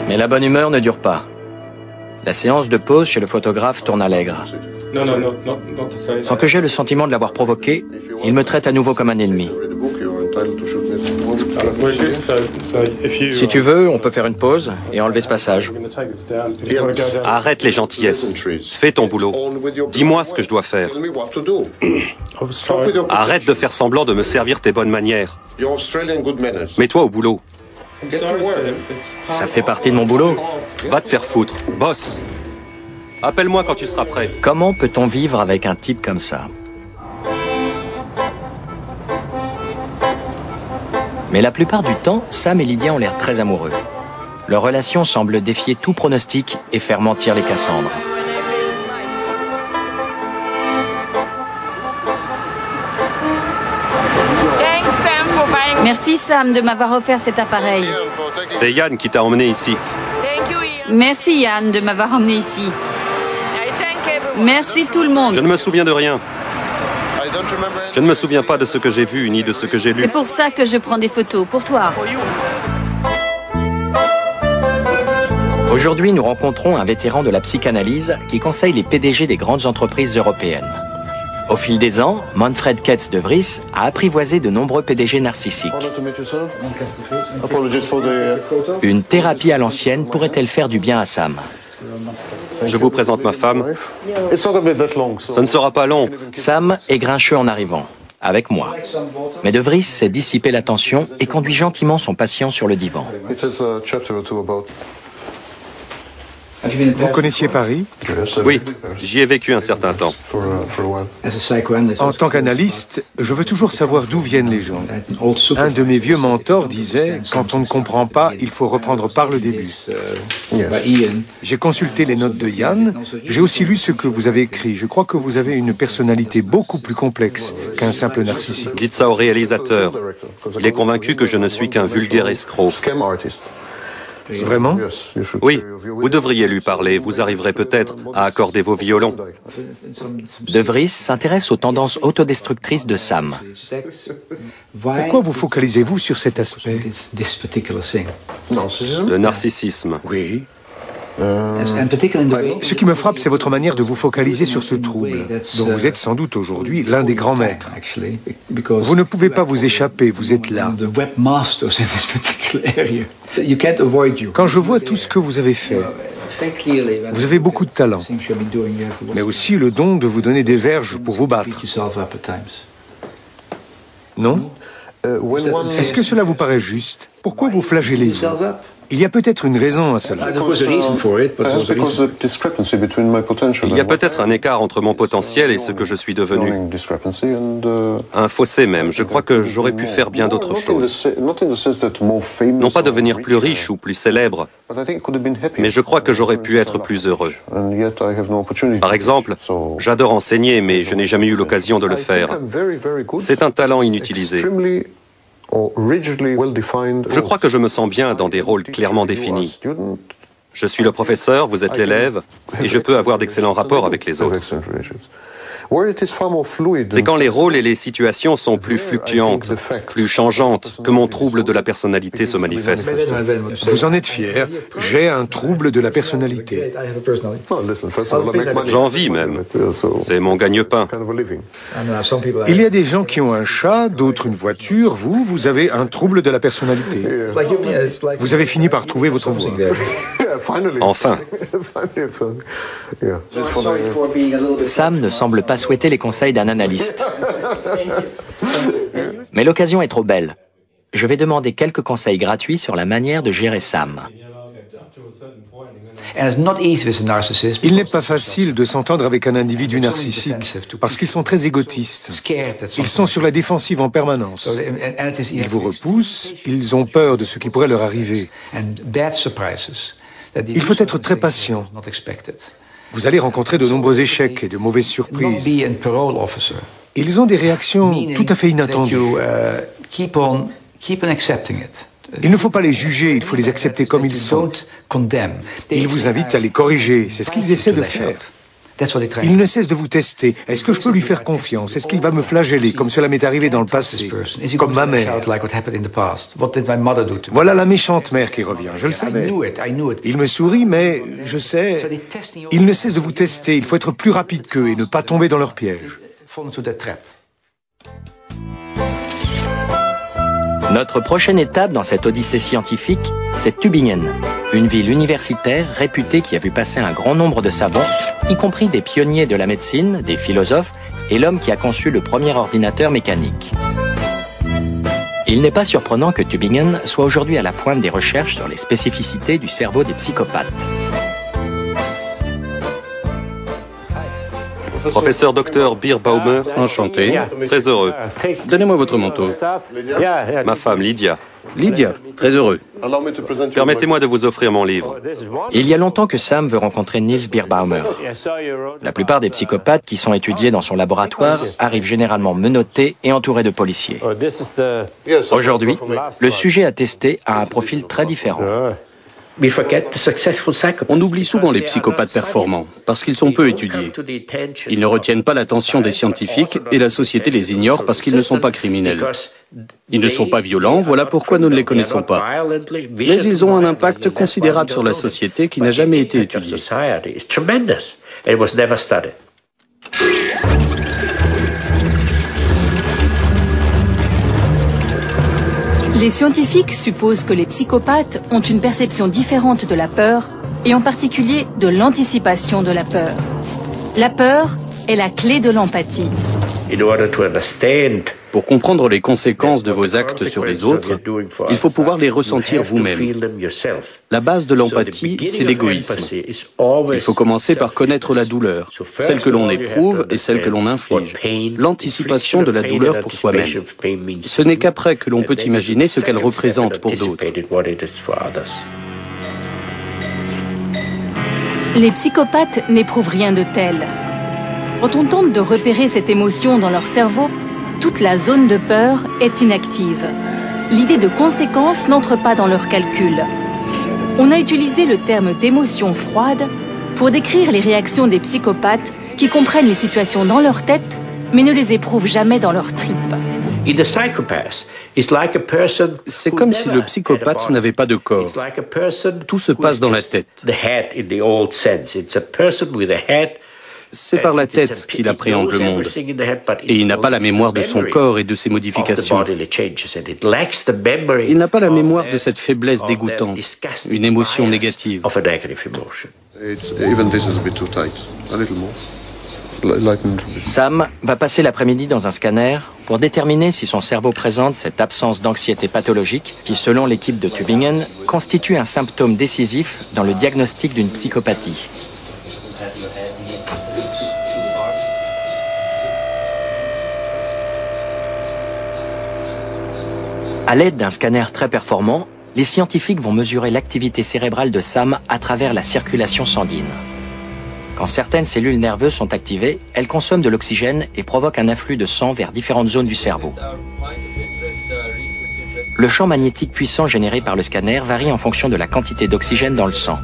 Mais la bonne humeur ne dure pas. La séance de pause chez le photographe tourne à l'aigre. Sans que j'aie le sentiment de l'avoir provoqué, il me traite à nouveau comme un ennemi. Si tu veux, on peut faire une pause et enlever ce passage. Arrête les gentillesses. Fais ton boulot. Dis-moi ce que je dois faire. Arrête de faire semblant de me servir tes bonnes manières. Mets-toi au boulot. Ça fait partie de mon boulot. Va te faire foutre. Boss. Appelle-moi quand tu seras prêt. Comment peut-on vivre avec un type comme ça? Mais la plupart du temps, Sam et Lydia ont l'air très amoureux. Leur relation semble défier tout pronostic et faire mentir les Cassandres. Merci Sam de m'avoir offert cet appareil. C'est Yann qui t'a emmené ici. Merci Yann de m'avoir emmené ici. Merci tout le monde. Je ne me souviens de rien. Je ne me souviens pas de ce que j'ai vu ni de ce que j'ai lu. C'est pour ça que je prends des photos, pour toi. Aujourd'hui, nous rencontrons un vétéran de la psychanalyse qui conseille les PDG des grandes entreprises européennes. Au fil des ans, Manfred Ketz de Vries a apprivoisé de nombreux PDG narcissiques. Une thérapie à l'ancienne pourrait-elle faire du bien à Sam? Je vous présente ma femme. Ce ne sera pas long. Sam est grincheux en arrivant, avec moi. Mais de Vries sait dissiper la tension et conduit gentiment son patient sur le divan. Vous connaissiez Paris? Oui, j'y ai vécu un certain temps. En tant qu'analyste, je veux toujours savoir d'où viennent les gens. Un de mes vieux mentors disait « Quand on ne comprend pas, il faut reprendre par le début ». J'ai consulté les notes de Yann. J'ai aussi lu ce que vous avez écrit. Je crois que vous avez une personnalité beaucoup plus complexe qu'un simple narcissique. Dites ça au réalisateur. Il est convaincu que je ne suis qu'un vulgaire escroc. Vraiment? Oui, vous devriez lui parler. Vous arriverez peut-être à accorder vos violons. De Vries s'intéresse aux tendances autodestructrices de Sam. Pourquoi vous focalisez-vous sur cet aspect? Le narcissisme. Oui. Ce qui me frappe, c'est votre manière de vous focaliser sur ce trouble, dont vous êtes sans doute aujourd'hui l'un des grands maîtres. Vous ne pouvez pas vous échapper, vous êtes là. Quand je vois tout ce que vous avez fait, vous avez beaucoup de talent, mais aussi le don de vous donner des verges pour vous battre. Non? Est-ce que cela vous paraît juste? Pourquoi vous flagellez-vous? Il y a peut-être une raison à cela. Il y a peut-être un écart entre mon potentiel et ce que je suis devenu. Un fossé même. Je crois que j'aurais pu faire bien d'autres choses. Non pas devenir plus riche ou plus célèbre, mais je crois que j'aurais pu être plus heureux. Par exemple, j'adore enseigner, mais je n'ai jamais eu l'occasion de le faire. C'est un talent inutilisé. Je crois que je me sens bien dans des rôles clairement définis. Je suis le professeur, vous êtes l'élève, et je peux avoir d'excellents rapports avec les autres. C'est quand les rôles et les situations sont plus fluctuantes, plus changeantes, que mon trouble de la personnalité se manifeste. Vous en êtes fier. J'ai un trouble de la personnalité. J'en vis même. C'est mon gagne-pain. Il y a des gens qui ont un chat, d'autres une voiture. Vous avez un trouble de la personnalité. Vous avez fini par trouver votre voie. Enfin. Sam ne semble pas souhaiter les conseils d'un analyste. Mais l'occasion est trop belle. Je vais demander quelques conseils gratuits sur la manière de gérer Sam. Il n'est pas facile de s'entendre avec un individu narcissique parce qu'ils sont très égotistes. Ils sont sur la défensive en permanence. Ils vous repoussent, ils ont peur de ce qui pourrait leur arriver. Il faut être très patient. Vous allez rencontrer de nombreux échecs et de mauvaises surprises. Ils ont des réactions tout à fait inattendues. Il ne faut pas les juger, il faut les accepter comme ils sont. Ils vous invitent à les corriger, c'est ce qu'ils essaient de faire. Ils ne cessent de vous tester. Est-ce que je peux lui faire confiance? Est-ce qu'il va me flageller, comme cela m'est arrivé dans le passé, comme ma mère? Voilà la méchante mère qui revient, je le savais. Il me sourit, mais je sais, ils ne cessent de vous tester. Il faut être plus rapide qu'eux et ne pas tomber dans leur piège. Notre prochaine étape dans cette odyssée scientifique, c'est Tübingen, une ville universitaire réputée qui a vu passer un grand nombre de savants, y compris des pionniers de la médecine, des philosophes et l'homme qui a conçu le premier ordinateur mécanique. Il n'est pas surprenant que Tübingen soit aujourd'hui à la pointe des recherches sur les spécificités du cerveau des psychopathes. Professeur Dr Bierbaumer, enchanté. Très heureux. Donnez-moi votre manteau. Ma femme, Lydia. Lydia, très heureux. Permettez-moi de vous offrir mon livre. Il y a longtemps que Sam veut rencontrer Niels Bierbaumer. La plupart des psychopathes qui sont étudiés dans son laboratoire arrivent généralement menottés et entourés de policiers. Aujourd'hui, le sujet à tester a un profil très différent. On oublie souvent les psychopathes performants, parce qu'ils sont peu étudiés. Ils ne retiennent pas l'attention des scientifiques et la société les ignore parce qu'ils ne sont pas criminels. Ils ne sont pas violents, voilà pourquoi nous ne les connaissons pas. Mais ils ont un impact considérable sur la société qui n'a jamais été étudié. Les scientifiques supposent que les psychopathes ont une perception différente de la peur, et en particulier de l'anticipation de la peur. La peur est la clé de l'empathie. Pour comprendre les conséquences de vos actes sur les autres, il faut pouvoir les ressentir vous-même. La base de l'empathie, c'est l'égoïsme. Il faut commencer par connaître la douleur, celle que l'on éprouve et celle que l'on inflige. L'anticipation de la douleur pour soi-même. Ce n'est qu'après que l'on peut imaginer ce qu'elle représente pour d'autres. Les psychopathes n'éprouvent rien de tel. Quand on tente de repérer cette émotion dans leur cerveau, toute la zone de peur est inactive. L'idée de conséquence n'entre pas dans leur calcul. On a utilisé le terme d'émotion froide pour décrire les réactions des psychopathes qui comprennent les situations dans leur tête, mais ne les éprouvent jamais dans leur tripes. C'est comme si le psychopathe n'avait pas de corps. Tout se passe dans la tête. C'est par la tête qu'il appréhende le monde. Et il n'a pas la mémoire de son corps et de ses modifications. Il n'a pas la mémoire de cette faiblesse dégoûtante, une émotion négative. Sam va passer l'après-midi dans un scanner pour déterminer si son cerveau présente cette absence d'anxiété pathologique qui, selon l'équipe de Tübingen, constitue un symptôme décisif dans le diagnostic d'une psychopathie. À l'aide d'un scanner très performant, les scientifiques vont mesurer l'activité cérébrale de Sam à travers la circulation sanguine. Quand certaines cellules nerveuses sont activées, elles consomment de l'oxygène et provoquent un afflux de sang vers différentes zones du cerveau. Le champ magnétique puissant généré par le scanner varie en fonction de la quantité d'oxygène dans le sang.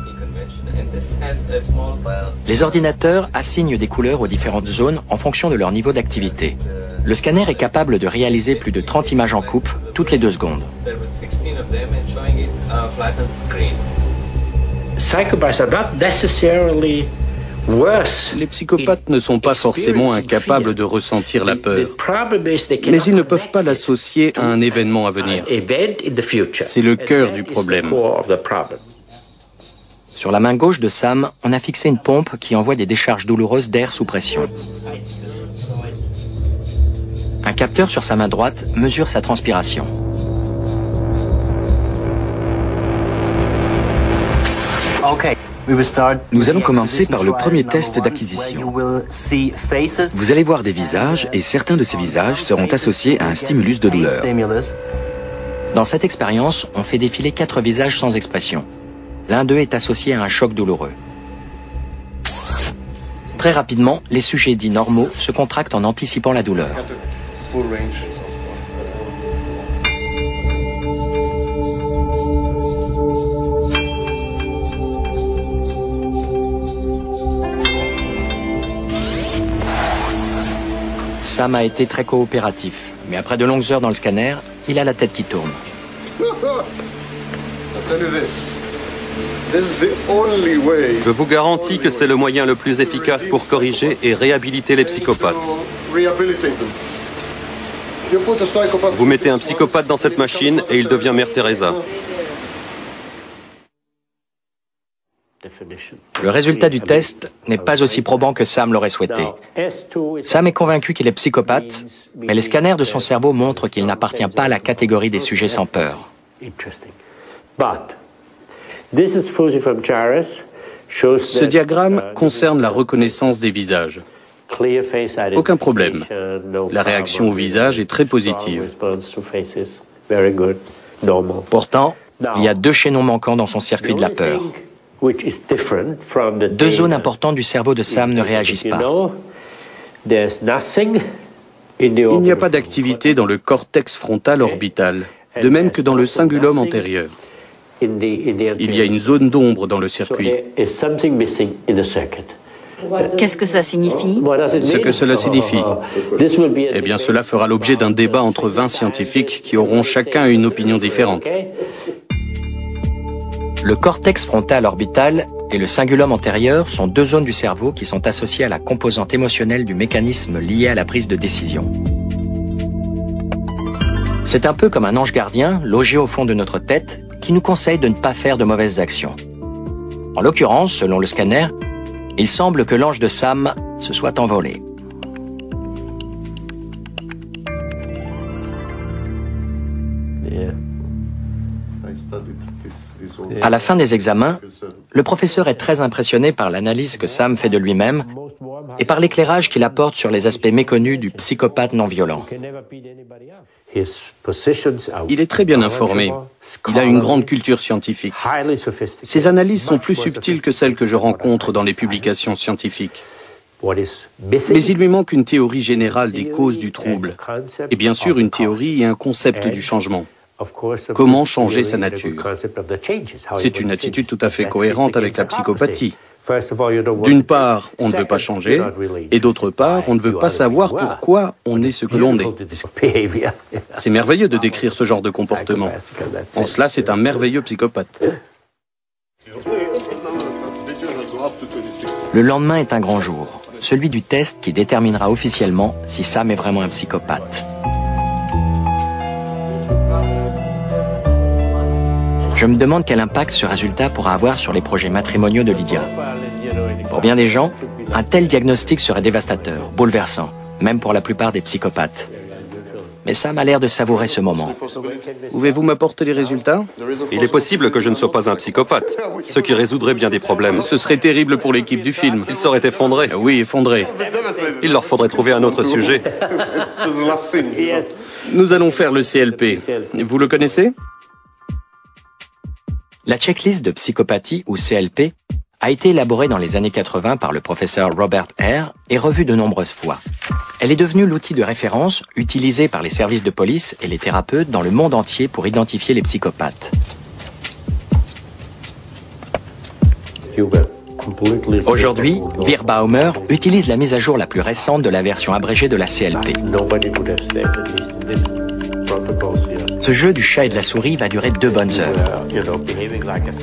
Les ordinateurs assignent des couleurs aux différentes zones en fonction de leur niveau d'activité. Le scanner est capable de réaliser plus de 30 images en coupe toutes les 2 secondes. Les psychopathes ne sont pas forcément incapables de ressentir la peur, mais ils ne peuvent pas l'associer à un événement à venir. C'est le cœur du problème. Sur la main gauche de Sam, on a fixé une pompe qui envoie des décharges douloureuses d'air sous pression. Un capteur sur sa main droite mesure sa transpiration. Nous allons commencer par le premier test d'acquisition. Vous allez voir des visages et certains de ces visages seront associés à un stimulus de douleur. Dans cette expérience, on fait défiler 4 visages sans expression. L'un d'eux est associé à un choc douloureux. Très rapidement, les sujets dits normaux se contractent en anticipant la douleur. Sam a été très coopératif, mais après de longues heures dans le scanner, il a la tête qui tourne. Je vous garantis que c'est le moyen le plus efficace pour corriger et réhabiliter les psychopathes. Vous mettez un psychopathe dans cette machine et il devient Mère Teresa. Le résultat du test n'est pas aussi probant que Sam l'aurait souhaité. Sam est convaincu qu'il est psychopathe, mais les scanners de son cerveau montrent qu'il n'appartient pas à la catégorie des sujets sans peur. Ce diagramme concerne la reconnaissance des visages. Aucun problème. La réaction au visage est très positive. Pourtant, il y a 2 chaînons manquants dans son circuit de la peur. 2 zones importantes du cerveau de Sam ne réagissent pas. Il n'y a pas d'activité dans le cortex frontal orbital, de même que dans le cingulum antérieur. Il y a une zone d'ombre dans le circuit. Qu'est-ce que ça signifie? Ce que cela signifie, eh bien, cela fera l'objet d'un débat entre 20 scientifiques qui auront chacun une opinion différente. Le cortex frontal orbital et le cingulum antérieur sont 2 zones du cerveau qui sont associées à la composante émotionnelle du mécanisme lié à la prise de décision. C'est un peu comme un ange gardien logé au fond de notre tête qui nous conseille de ne pas faire de mauvaises actions. En l'occurrence, selon le scanner, il semble que l'ange de Sam se soit envolé. À la fin des examens, le professeur est très impressionné par l'analyse que Sam fait de lui-même et par l'éclairage qu'il apporte sur les aspects méconnus du psychopathe non violent. Il est très bien informé. Il a une grande culture scientifique. Ses analyses sont plus subtiles que celles que je rencontre dans les publications scientifiques. Mais il lui manque une théorie générale des causes du trouble, et bien sûr une théorie et un concept du changement. Comment changer sa nature? C'est une attitude tout à fait cohérente avec la psychopathie. D'une part, on ne veut pas changer, et d'autre part, on ne veut pas savoir pourquoi on est ce que l'on est. C'est merveilleux de décrire ce genre de comportement. En cela, c'est un merveilleux psychopathe. Le lendemain est un grand jour, celui du test qui déterminera officiellement si Sam est vraiment un psychopathe. Je me demande quel impact ce résultat pourra avoir sur les projets matrimoniaux de Lydia. Pour bien des gens, un tel diagnostic serait dévastateur, bouleversant, même pour la plupart des psychopathes. Mais Sam a l'air de savourer ce moment. Pouvez-vous m'apporter les résultats? Il est possible que je ne sois pas un psychopathe, ce qui résoudrait bien des problèmes. Ce serait terrible pour l'équipe du film. Ils seraient effondrés. Oui, effondrés. Il leur faudrait trouver un autre sujet. Nous allons faire le CLP. Vous le connaissez? La checklist de psychopathie, ou CLP, a été élaborée dans les années 80 par le professeur Robert Hare et revue de nombreuses fois. Elle est devenue l'outil de référence utilisé par les services de police et les thérapeutes dans le monde entier pour identifier les psychopathes. Aujourd'hui, Bierbaumer utilise la mise à jour la plus récente de la version abrégée de la CLP. Ce jeu du chat et de la souris va durer 2 bonnes heures,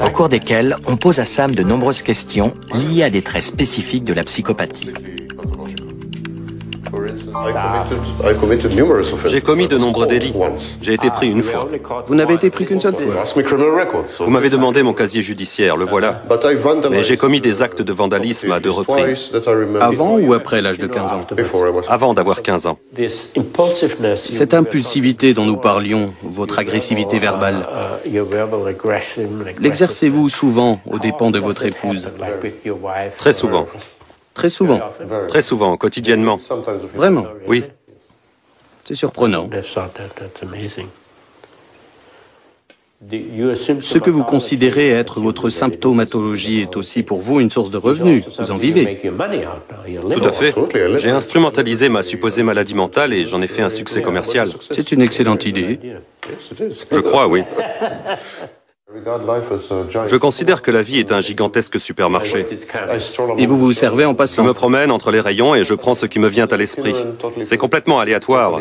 au cours desquelles on pose à Sam de nombreuses questions liées à des traits spécifiques de la psychopathie. J'ai commis de nombreux délits. J'ai été pris une fois. Vous n'avez été pris qu'une seule fois. Vous m'avez demandé mon casier judiciaire, le voilà. Mais j'ai commis des actes de vandalisme à 2 reprises. Avant ou après l'âge de 15 ans? Avant d'avoir 15 ans. Cette impulsivité dont nous parlions, votre agressivité verbale, l'exercez-vous souvent aux dépens de votre épouse? Très souvent. Très souvent. Très souvent, quotidiennement. Vraiment? Oui. C'est surprenant. Ce que vous considérez être votre symptomatologie est aussi pour vous une source de revenus. Vous en vivez. Tout à fait. J'ai instrumentalisé ma supposée maladie mentale et j'en ai fait un succès commercial. C'est une excellente idée. Je crois, oui. Je considère que la vie est un gigantesque supermarché. Et vous vous servez en Je passant. me promène entre les rayons et je prends ce qui me vient à l'esprit. C'est complètement aléatoire,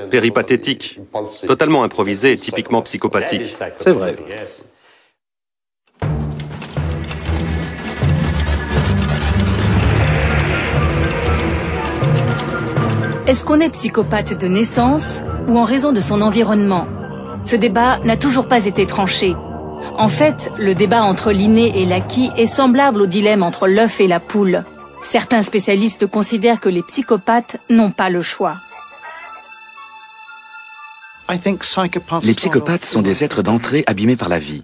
péripathétique, totalement improvisé et typiquement psychopathique. C'est vrai. Est-ce qu'on est psychopathe de naissance ou en raison de son environnement? Ce débat n'a toujours pas été tranché. En fait, le débat entre l'inné et l'acquis est semblable au dilemme entre l'œuf et la poule. Certains spécialistes considèrent que les psychopathes n'ont pas le choix. Les psychopathes sont des êtres d'entrée abîmés par la vie.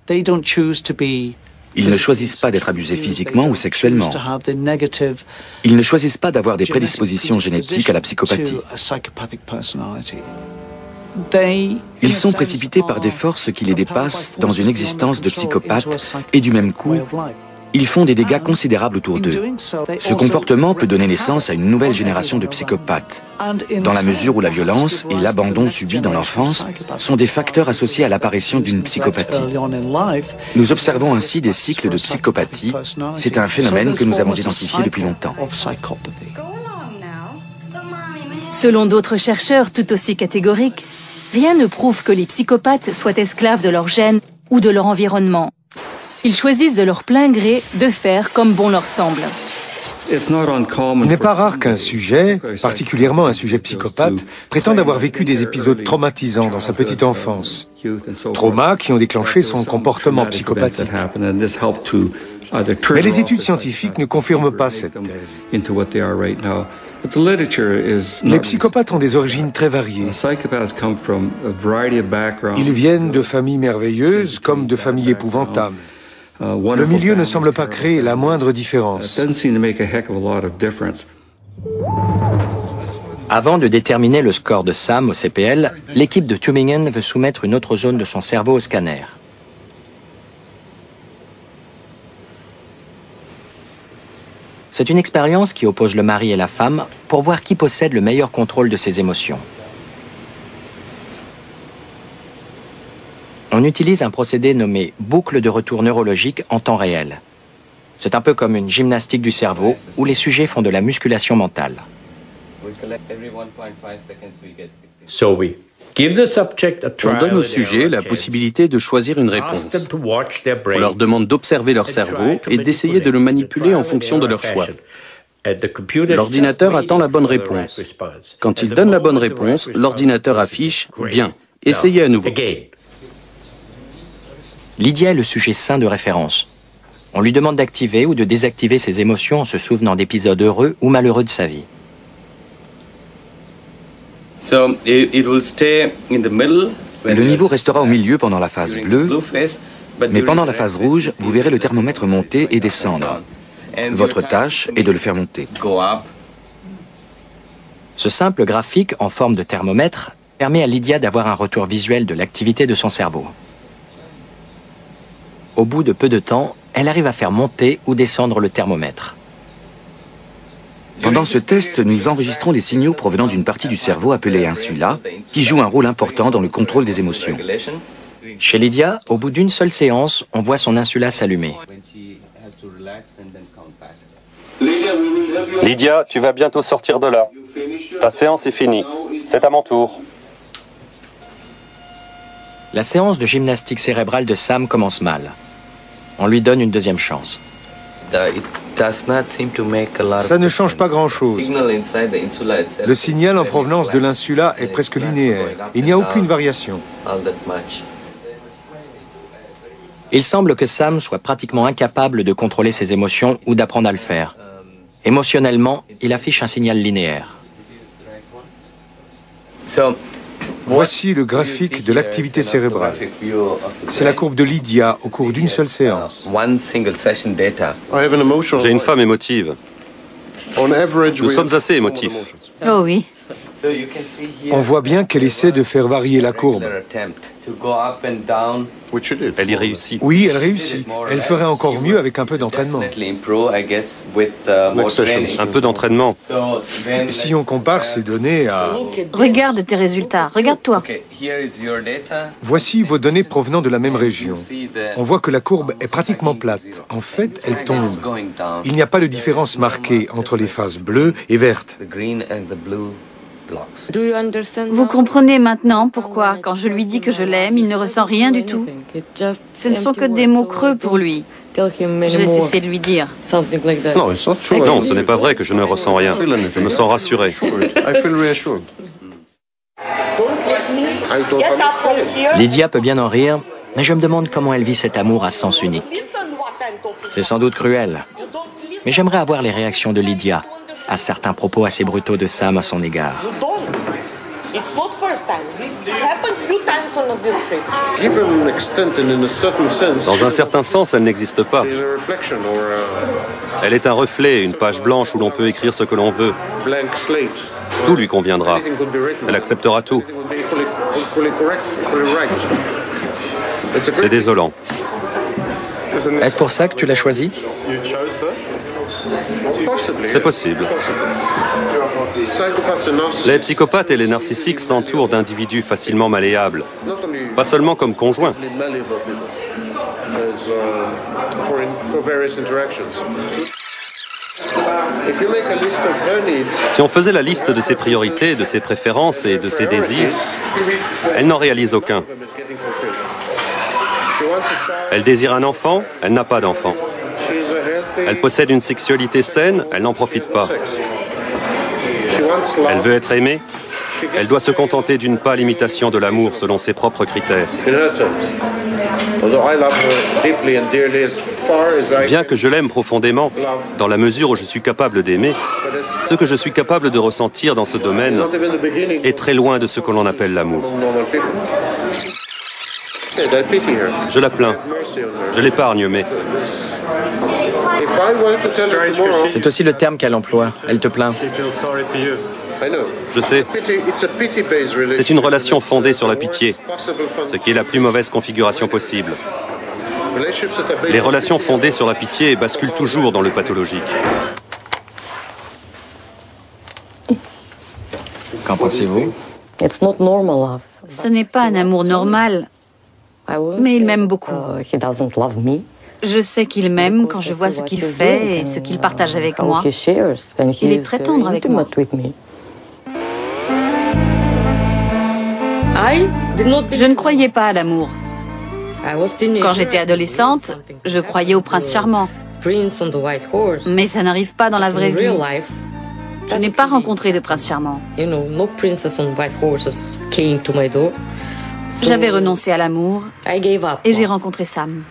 Ils ne choisissent pas d'être abusés physiquement ou sexuellement. Ils ne choisissent pas d'avoir des prédispositions génétiques à la psychopathie. Ils sont précipités par des forces qui les dépassent dans une existence de psychopathes et du même coup, ils font des dégâts considérables autour d'eux. Ce comportement peut donner naissance à une nouvelle génération de psychopathes, dans la mesure où la violence et l'abandon subis dans l'enfance sont des facteurs associés à l'apparition d'une psychopathie. Nous observons ainsi des cycles de psychopathie. C'est un phénomène que nous avons identifié depuis longtemps. Selon d'autres chercheurs tout aussi catégoriques, rien ne prouve que les psychopathes soient esclaves de leur gène ou de leur environnement. Ils choisissent de leur plein gré de faire comme bon leur semble. Il n'est pas rare qu'un sujet, particulièrement un sujet psychopathe, prétende avoir vécu des épisodes traumatisants dans sa petite enfance. Traumas qui ont déclenché son comportement psychopathique. Mais les études scientifiques ne confirment pas cette thèse. Les psychopathes ont des origines très variées. Ils viennent de familles merveilleuses comme de familles épouvantables. Le milieu ne semble pas créer la moindre différence. Avant de déterminer le score de Sam au CPL, l'équipe de Tübingen veut soumettre une autre zone de son cerveau au scanner. C'est une expérience qui oppose le mari et la femme pour voir qui possède le meilleur contrôle de ses émotions. On utilise un procédé nommé boucle de retour neurologique en temps réel. C'est un peu comme une gymnastique du cerveau où les sujets font de la musculation mentale. On donne aux sujets la possibilité de choisir une réponse. On leur demande d'observer leur cerveau et d'essayer de le manipuler en fonction de leur choix. L'ordinateur attend la bonne réponse. Quand il donne la bonne réponse, l'ordinateur affiche « Bien, essayez à nouveau ». Lydia est le sujet sain de référence. On lui demande d'activer ou de désactiver ses émotions en se souvenant d'épisodes heureux ou malheureux de sa vie. Le niveau restera au milieu pendant la phase bleue, mais pendant la phase rouge, vous verrez le thermomètre monter et descendre. Votre tâche est de le faire monter. Ce simple graphique en forme de thermomètre permet à Lydia d'avoir un retour visuel de l'activité de son cerveau. Au bout de peu de temps, elle arrive à faire monter ou descendre le thermomètre. Pendant ce test, nous enregistrons les signaux provenant d'une partie du cerveau appelée insula, qui joue un rôle important dans le contrôle des émotions. Chez Lydia, au bout d'une seule séance, on voit son insula s'allumer. Lydia, tu vas bientôt sortir de là. Ta séance est finie. C'est à mon tour. La séance de gymnastique cérébrale de Sam commence mal. On lui donne une deuxième chance. Ça ne change pas grand-chose. Le signal en provenance de l'insula est presque linéaire. Il n'y a aucune variation. Il semble que Sam soit pratiquement incapable de contrôler ses émotions ou d'apprendre à le faire. Émotionnellement, il affiche un signal linéaire. Voici le graphique de l'activité cérébrale. C'est la courbe de Lydia au cours d'une seule séance. J'ai une femme émotive. Nous sommes assez émotifs. Oh oui. On voit bien qu'elle essaie de faire varier la courbe. Elle y réussit. Oui, elle réussit. Elle ferait encore mieux avec un peu d'entraînement. Un peu d'entraînement. Si on compare ces données à... Regarde tes résultats, regarde-toi. Voici vos données provenant de la même région. On voit que la courbe est pratiquement plate. En fait, elle tombe. Il n'y a pas de différence marquée entre les phases bleues et vertes. Vous comprenez maintenant pourquoi, quand je lui dis que je l'aime, il ne ressent rien du tout. Ce ne sont que des mots creux pour lui. Je vais cesser de lui dire. Non, ce n'est pas vrai que je ne ressens rien. Je me sens rassuré. Lydia peut bien en rire, mais je me demande comment elle vit cet amour à sens unique. C'est sans doute cruel, mais j'aimerais avoir les réactions de Lydia à certains propos assez brutaux de Sam à son égard. Dans un certain sens, elle n'existe pas. Elle est un reflet, une page blanche où l'on peut écrire ce que l'on veut. Tout lui conviendra. Elle acceptera tout. C'est désolant. Est-ce pour ça que tu l'as choisi? C'est possible. Les psychopathes et les narcissiques s'entourent d'individus facilement malléables, pas seulement comme conjoints. Si on faisait la liste de ses priorités, de ses préférences et de ses désirs, elle n'en réalise aucun. Elle désire un enfant, elle n'a pas d'enfant. Elle possède une sexualité saine, elle n'en profite pas. Elle veut être aimée, elle doit se contenter d'une pâle imitation de l'amour selon ses propres critères. Bien que je l'aime profondément, dans la mesure où je suis capable d'aimer, ce que je suis capable de ressentir dans ce domaine est très loin de ce que l'on appelle l'amour. Je la plains, je l'épargne, mais... C'est aussi le terme qu'elle emploie. Elle te plaint. Je sais. C'est une relation fondée sur la pitié, ce qui est la plus mauvaise configuration possible. Les relations fondées sur la pitié basculent toujours dans le pathologique. Qu'en pensez-vous? Ce n'est pas un amour normal, mais il m'aime beaucoup. Je sais qu'il m'aime quand je vois ce qu'il fait et ce qu'il partage avec moi. Il est très tendre avec moi. Je ne croyais pas à l'amour. Quand j'étais adolescente, je croyais au prince charmant. Mais ça n'arrive pas dans la vraie vie. Je n'ai pas rencontré de prince charmant. J'avais renoncé à l'amour et j'ai rencontré Sam.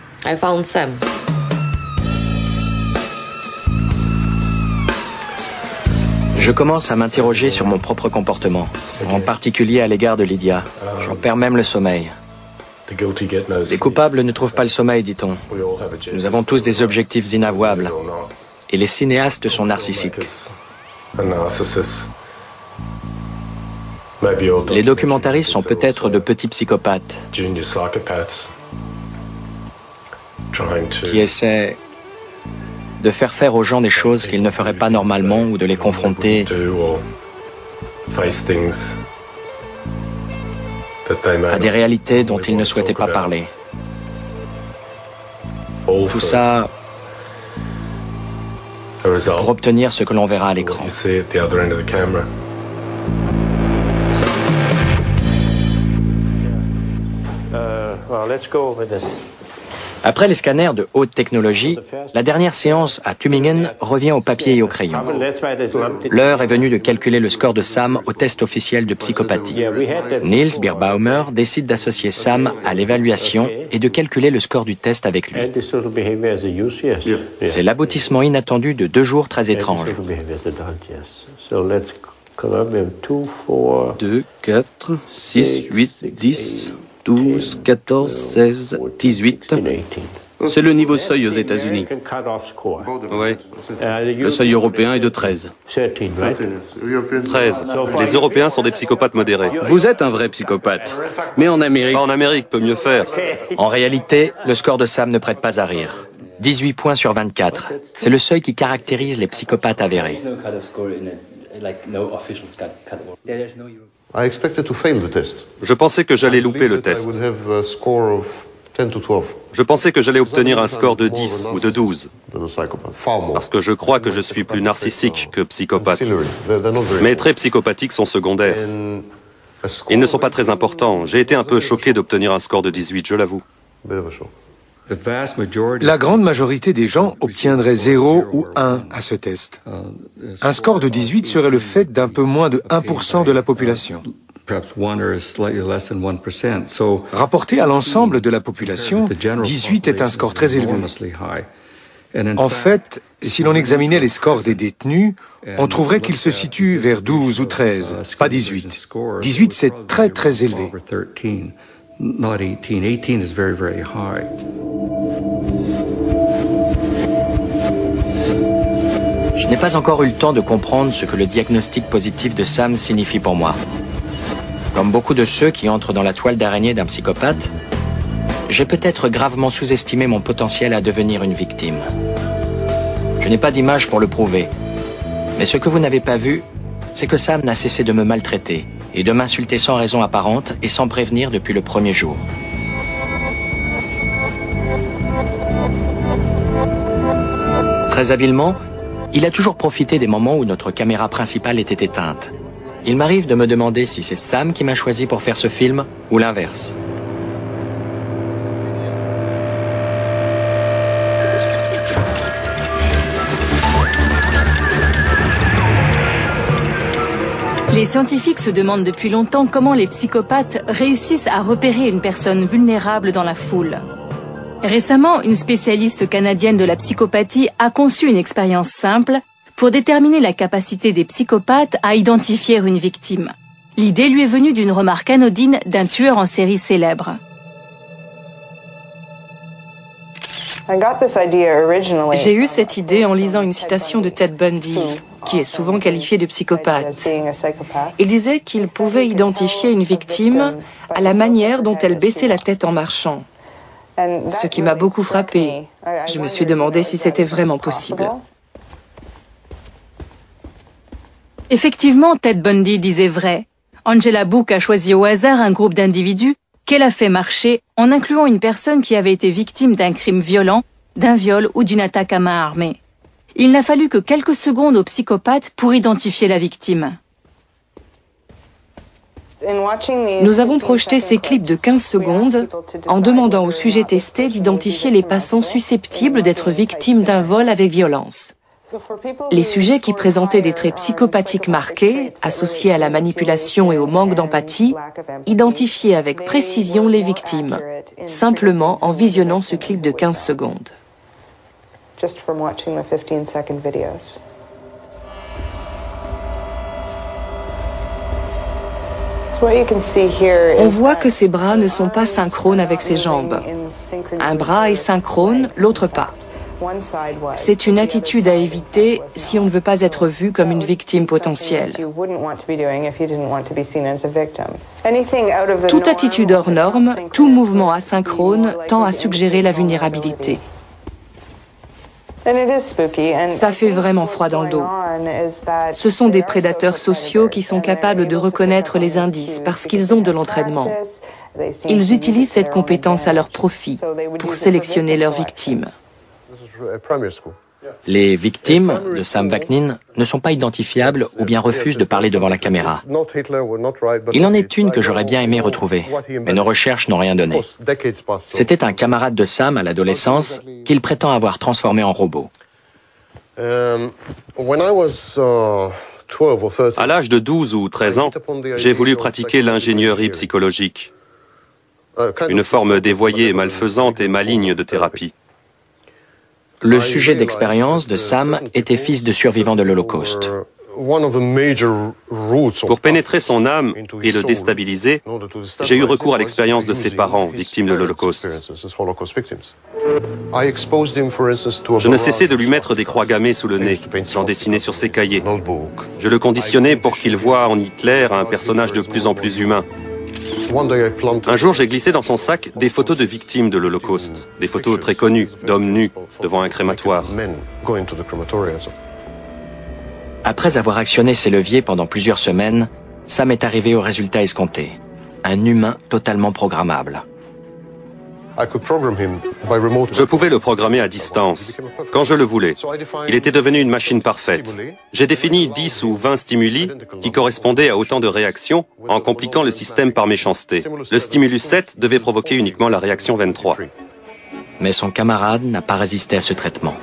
Je commence à m'interroger sur mon propre comportement, en particulier à l'égard de Lydia. J'en perds même le sommeil. Les coupables ne trouvent pas le sommeil, dit-on. Nous avons tous des objectifs inavouables. Et les cinéastes sont narcissiques. Les documentaristes sont peut-être de petits psychopathes qui essaient de faire faire aux gens des choses qu'ils ne feraient pas normalement ou de les confronter à des réalités dont ils ne souhaitaient pas parler. Tout ça pour obtenir ce que l'on verra à l'écran. Après les scanners de haute technologie, la dernière séance à Tübingen revient au papier et au crayon. L'heure est venue de calculer le score de Sam au test officiel de psychopathie. Niels Birbaumer décide d'associer Sam à l'évaluation et de calculer le score du test avec lui. C'est l'aboutissement inattendu de 2 jours très étranges. 2, 4, 6, 8, 10, 12, 14, 16, 18. C'est le niveau seuil aux États-Unis. Oui. Le seuil européen est de 13. 13. Les Européens sont des psychopathes modérés. Vous êtes un vrai psychopathe. Mais en Amérique... Pas en Amérique, peut mieux faire. En réalité, le score de Sam ne prête pas à rire. 18 points sur 24. C'est le seuil qui caractérise les psychopathes avérés. Je pensais que j'allais louper le test. Je pensais que j'allais obtenir un score de 10 ou de 12. Parce que je crois que je suis plus narcissique que psychopathe. Mes traits psychopathiques sont secondaires. Ils ne sont pas très importants. J'ai été un peu choqué d'obtenir un score de 18, je l'avoue. La grande majorité des gens obtiendraient 0 ou 1 à ce test. Un score de 18 serait le fait d'un peu moins de 1% de la population. Rapporté à l'ensemble de la population, 18 est un score très élevé. En fait, si l'on examinait les scores des détenus, on trouverait qu'ils se situent vers 12 ou 13, pas 18. 18, c'est très très élevé. Je n'ai pas encore eu le temps de comprendre ce que le diagnostic positif de Sam signifie pour moi. Comme beaucoup de ceux qui entrent dans la toile d'araignée d'un psychopathe, j'ai peut-être gravement sous-estimé mon potentiel à devenir une victime. Je n'ai pas d'image pour le prouver, mais ce que vous n'avez pas vu, c'est que Sam n'a cessé de me maltraiter et de m'insulter sans raison apparente et sans prévenir depuis le premier jour. Très habilement, il a toujours profité des moments où notre caméra principale était éteinte. Il m'arrive de me demander si c'est Sam qui m'a choisi pour faire ce film ou l'inverse. Les scientifiques se demandent depuis longtemps comment les psychopathes réussissent à repérer une personne vulnérable dans la foule. Récemment, une spécialiste canadienne de la psychopathie a conçu une expérience simple pour déterminer la capacité des psychopathes à identifier une victime. L'idée lui est venue d'une remarque anodine d'un tueur en série célèbre. J'ai eu cette idée en lisant une citation de Ted Bundy, qui est souvent qualifié de psychopathe. Il disait qu'il pouvait identifier une victime à la manière dont elle baissait la tête en marchant. Ce qui m'a beaucoup frappé. Je me suis demandé si c'était vraiment possible. Effectivement, Ted Bundy disait vrai. Angela Book a choisi au hasard un groupe d'individus qu'elle a fait marcher en incluant une personne qui avait été victime d'un crime violent, d'un viol ou d'une attaque à main armée. Il n'a fallu que quelques secondes au psychopathe pour identifier la victime. Nous avons projeté ces clips de 15 secondes en demandant aux sujets testés d'identifier les passants susceptibles d'être victimes d'un vol avec violence. Les sujets qui présentaient des traits psychopathiques marqués, associés à la manipulation et au manque d'empathie, identifiaient avec précision les victimes, simplement en visionnant ce clip de 15 secondes. On voit que ses bras ne sont pas synchrones avec ses jambes. Un bras est synchrone, l'autre pas. C'est une attitude à éviter si on ne veut pas être vu comme une victime potentielle. Toute attitude hors norme, tout mouvement asynchrone tend à suggérer la vulnérabilité. Ça fait vraiment froid dans le dos. Ce sont des prédateurs sociaux qui sont capables de reconnaître les indices parce qu'ils ont de l'entraînement. Ils utilisent cette compétence à leur profit pour sélectionner leurs victimes. Les victimes de Sam Vaknin ne sont pas identifiables ou bien refusent de parler devant la caméra. Il en est une que j'aurais bien aimé retrouver, mais nos recherches n'ont rien donné. C'était un camarade de Sam à l'adolescence qu'il prétend avoir transformé en robot. À l'âge de 12 ou 13 ans, j'ai voulu pratiquer l'ingénierie psychologique, une forme dévoyée, malfaisante et maligne de thérapie. Le sujet d'expérience de Sam était fils de survivant de l'Holocauste. Pour pénétrer son âme et le déstabiliser, j'ai eu recours à l'expérience de ses parents, victimes de l'Holocauste. Je ne cessais de lui mettre des croix gammées sous le nez, j'en dessinais sur ses cahiers. Je le conditionnais pour qu'il voie en Hitler un personnage de plus en plus humain. Un jour, j'ai glissé dans son sac des photos de victimes de l'Holocauste, des photos très connues, d'hommes nus devant un crématoire. Après avoir actionné ses leviers pendant plusieurs semaines, Sam est arrivé au résultat escompté. Un humain totalement programmable. Je pouvais le programmer à distance, quand je le voulais. Il était devenu une machine parfaite. J'ai défini 10 ou 20 stimuli qui correspondaient à autant de réactions en compliquant le système par méchanceté. Le stimulus 7 devait provoquer uniquement la réaction 23. Mais son camarade n'a pas résisté à ce traitement.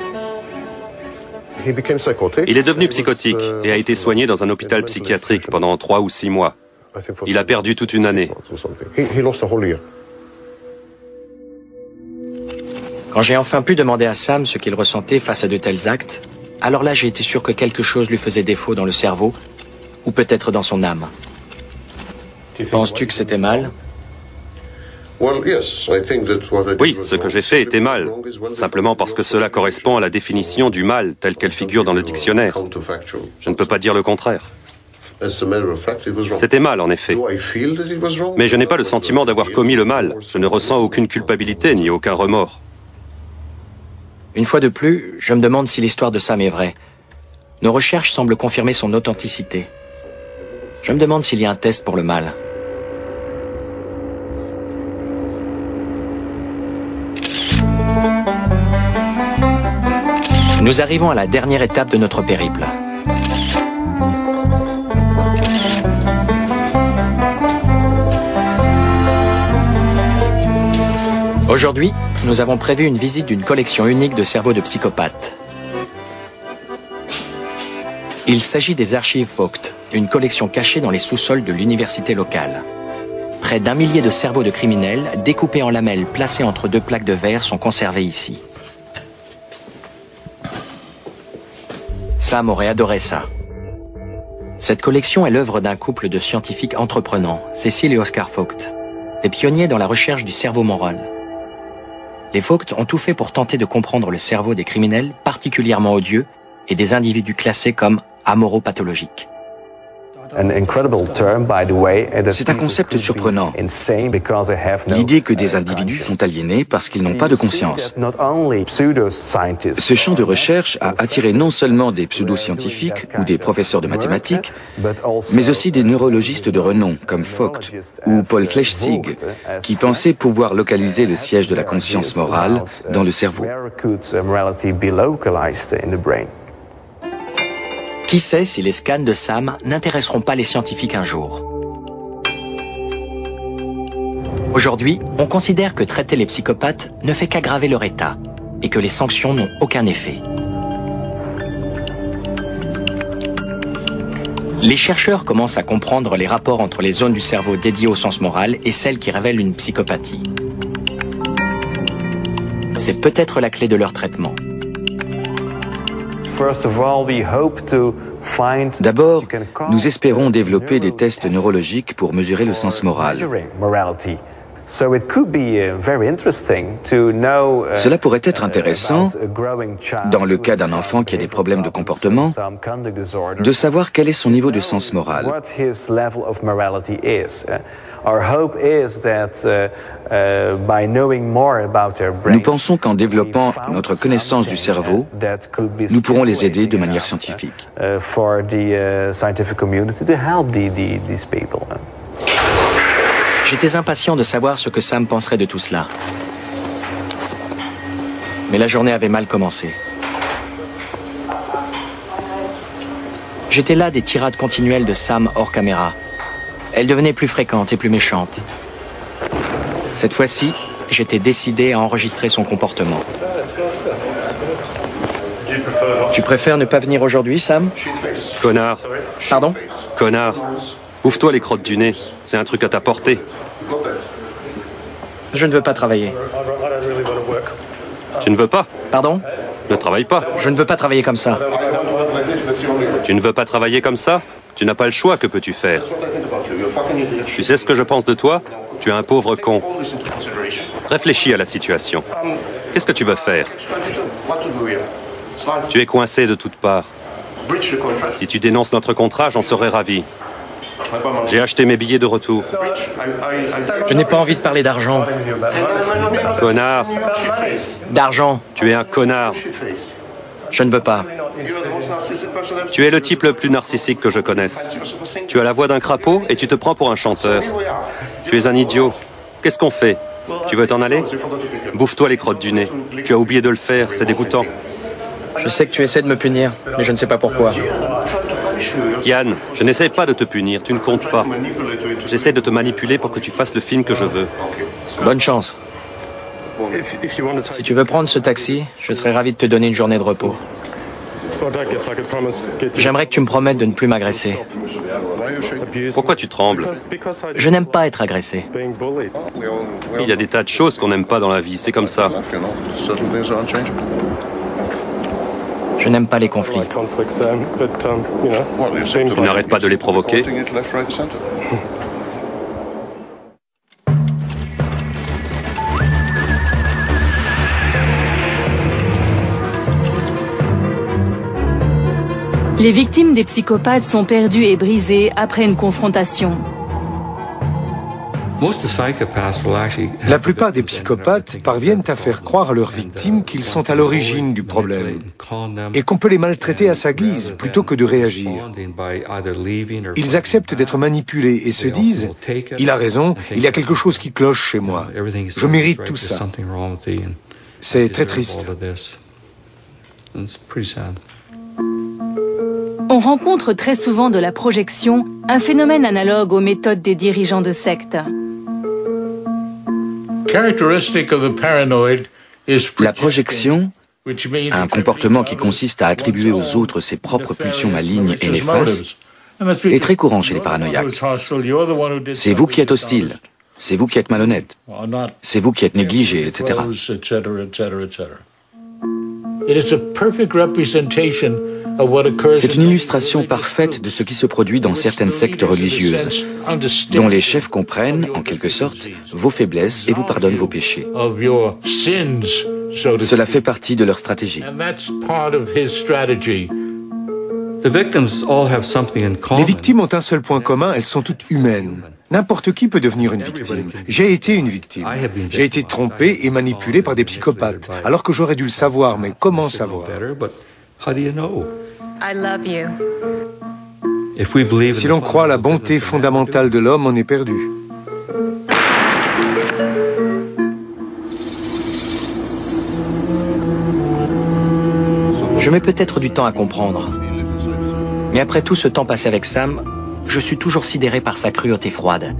Il est devenu psychotique et a été soigné dans un hôpital psychiatrique pendant 3 ou 6 mois. Il a perdu toute une année. Quand j'ai enfin pu demander à Sam ce qu'il ressentait face à de tels actes, alors là j'ai été sûr que quelque chose lui faisait défaut dans le cerveau, ou peut-être dans son âme. Penses-tu que c'était mal? Oui, ce que j'ai fait était mal, simplement parce que cela correspond à la définition du mal telle qu'elle figure dans le dictionnaire. Je ne peux pas dire le contraire. C'était mal, en effet. Mais je n'ai pas le sentiment d'avoir commis le mal. Je ne ressens aucune culpabilité ni aucun remords. Une fois de plus, je me demande si l'histoire de Sam est vraie. Nos recherches semblent confirmer son authenticité. Je me demande s'il y a un test pour le mal. Nous arrivons à la dernière étape de notre périple. Aujourd'hui, nous avons prévu une visite d'une collection unique de cerveaux de psychopathes. Il s'agit des archives Vogt, une collection cachée dans les sous-sols de l'université locale. Près d'1 millier de cerveaux de criminels, découpés en lamelles placées entre 2 plaques de verre, sont conservés ici. Sam aurait adoré ça. Cette collection est l'œuvre d'un couple de scientifiques entreprenants, Cecil et Oscar Vogt, des pionniers dans la recherche du cerveau moral. Les Vogt ont tout fait pour tenter de comprendre le cerveau des criminels particulièrement odieux et des individus classés comme amoraux pathologiques. C'est un concept surprenant. L'idée que des individus sont aliénés parce qu'ils n'ont pas de conscience. Ce champ de recherche a attiré non seulement des pseudo-scientifiques ou des professeurs de mathématiques, mais aussi des neurologistes de renom comme Vogt ou Paul Flechsig, qui pensaient pouvoir localiser le siège de la conscience morale dans le cerveau. Qui sait si les scans de Sam n'intéresseront pas les scientifiques un jour? Aujourd'hui, on considère que traiter les psychopathes ne fait qu'aggraver leur état et que les sanctions n'ont aucun effet. Les chercheurs commencent à comprendre les rapports entre les zones du cerveau dédiées au sens moral et celles qui révèlent une psychopathie. C'est peut-être la clé de leur traitement. D'abord, nous espérons développer des tests neurologiques pour mesurer le sens moral. Cela pourrait être intéressant, dans le cas d'un enfant qui a des problèmes de comportement, de savoir quel est son niveau de sens moral. Nous pensons qu'en développant notre connaissance du cerveau, nous pourrons les aider de manière scientifique. J'étais impatient de savoir ce que Sam penserait de tout cela. Mais la journée avait mal commencé. J'étais là des tirades continuelles de Sam hors caméra. Elles devenaient plus fréquentes et plus méchantes. Cette fois-ci, j'étais décidé à enregistrer son comportement. Tu préfères ne pas venir aujourd'hui, Sam? Connard. Pardon? Connard. Ouvre-toi les crottes du nez. C'est un truc à ta portée. Je ne veux pas travailler. Tu ne veux pas? Pardon? Ne travaille pas. Je ne veux pas travailler comme ça. Tu ne veux pas travailler comme ça? Tu n'as pas le choix, que peux-tu faire? Tu sais ce que je pense de toi? Tu es un pauvre con. Réfléchis à la situation. Qu'est-ce que tu veux faire? Tu es coincé de toutes parts. Si tu dénonces notre contrat, j'en serais ravi. J'ai acheté mes billets de retour. Je n'ai pas envie de parler d'argent. Connard. D'argent. Tu es un connard. Je ne veux pas. Tu es le type le plus narcissique que je connaisse. Tu as la voix d'un crapaud et tu te prends pour un chanteur. Tu es un idiot. Qu'est-ce qu'on fait? Tu veux t'en aller? Bouffe-toi les crottes du nez. Tu as oublié de le faire, c'est dégoûtant. Je sais que tu essaies de me punir, mais je ne sais pas pourquoi. Yann, je n'essaie pas de te punir, tu ne comptes pas. J'essaie de te manipuler pour que tu fasses le film que je veux. Bonne chance. Si tu veux prendre ce taxi, je serais ravi de te donner une journée de repos. J'aimerais que tu me promettes de ne plus m'agresser. Pourquoi tu trembles? Je n'aime pas être agressé. Il y a des tas de choses qu'on n'aime pas dans la vie, c'est comme ça. Je n'aime pas les conflits. Tu n'arrêtes pas de les provoquer. Les victimes des psychopathes sont perdues et brisées après une confrontation. La plupart des psychopathes parviennent à faire croire à leurs victimes qu'ils sont à l'origine du problème et qu'on peut les maltraiter à sa guise plutôt que de réagir. Ils acceptent d'être manipulés et se disent « Il a raison, il y a quelque chose qui cloche chez moi. Je mérite tout ça. » C'est très triste. On rencontre très souvent de la projection, un phénomène analogue aux méthodes des dirigeants de sectes. La projection, un comportement qui consiste à attribuer aux autres ses propres pulsions malignes et néfastes, est très courant chez les paranoïaques. C'est vous qui êtes hostile, c'est vous qui êtes malhonnête, c'est vous qui êtes négligé, etc. C'est une illustration parfaite de ce qui se produit dans certaines sectes religieuses, dont les chefs comprennent, en quelque sorte, vos faiblesses et vous pardonnent vos péchés. Cela fait partie de leur stratégie. Les victimes ont un seul point commun, elles sont toutes humaines. N'importe qui peut devenir une victime. J'ai été une victime. J'ai été trompé et manipulé par des psychopathes, alors que j'aurais dû le savoir, mais comment savoir? Si l'on croit à la bonté fondamentale de l'homme, on est perdu. Je mets peut-être du temps à comprendre. Mais après tout ce temps passé avec Sam, je suis toujours sidéré par sa cruauté froide.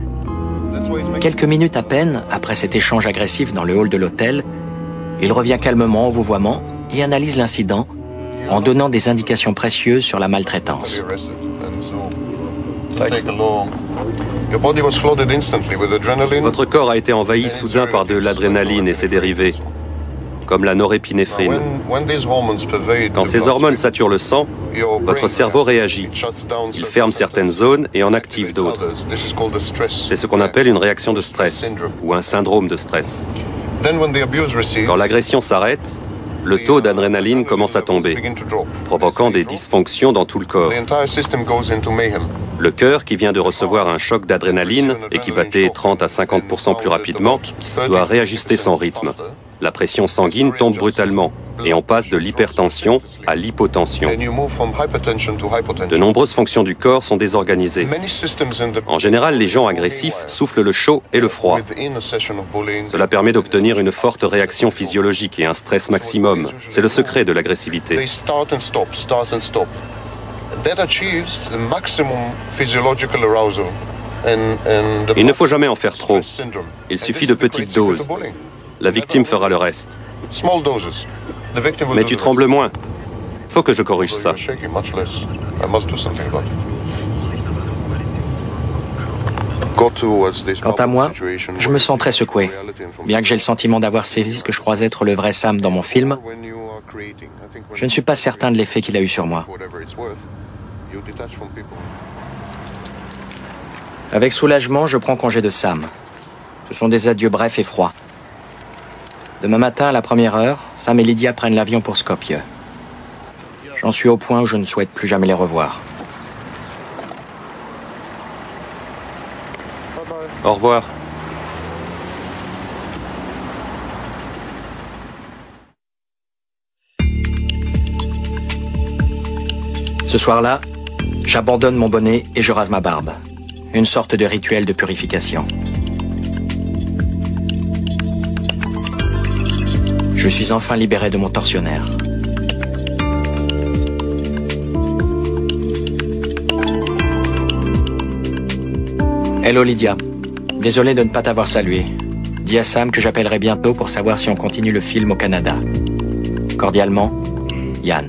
Quelques minutes à peine après cet échange agressif dans le hall de l'hôtel, il revient calmement au vouvoiement et analyse l'incident en donnant des indications précieuses sur la maltraitance. Votre corps a été envahi soudain par de l'adrénaline et ses dérivés, comme la norépinéphrine. Quand ces hormones saturent le sang, votre cerveau réagit. Il ferme certaines zones et en active d'autres. C'est ce qu'on appelle une réaction de stress ou un syndrome de stress. Quand l'agression s'arrête, le taux d'adrénaline commence à tomber, provoquant des dysfonctions dans tout le corps. Le cœur, qui vient de recevoir un choc d'adrénaline et qui battait 30 à 50% plus rapidement, doit réajuster son rythme. La pression sanguine tombe brutalement et on passe de l'hypertension à l'hypotension. De nombreuses fonctions du corps sont désorganisées. En général, les gens agressifs soufflent le chaud et le froid. Cela permet d'obtenir une forte réaction physiologique et un stress maximum. C'est le secret de l'agressivité. Il ne faut jamais en faire trop. Il suffit de petites doses. La victime fera le reste. Mais tu trembles moins. Faut que je corrige ça. Quant à moi, je me sens très secoué. Bien que j'ai le sentiment d'avoir saisi ce que je crois être le vrai Sam dans mon film, Je ne suis pas certain de l'effet qu'il a eu sur moi. Avec soulagement, je prends congé de Sam. Ce sont des adieux brefs et froids. Demain matin, à la première heure, Sam et Lydia prennent l'avion pour Skopje. J'en suis au point où je ne souhaite plus jamais les revoir. Au revoir. Ce soir-là, j'abandonne mon bonnet et je rase ma barbe. Une sorte de rituel de purification. Je suis enfin libéré de mon tortionnaire. Hello Lydia. Désolé de ne pas t'avoir salué. Dis à Sam que j'appellerai bientôt pour savoir si on continue le film au Canada. Cordialement, Yann.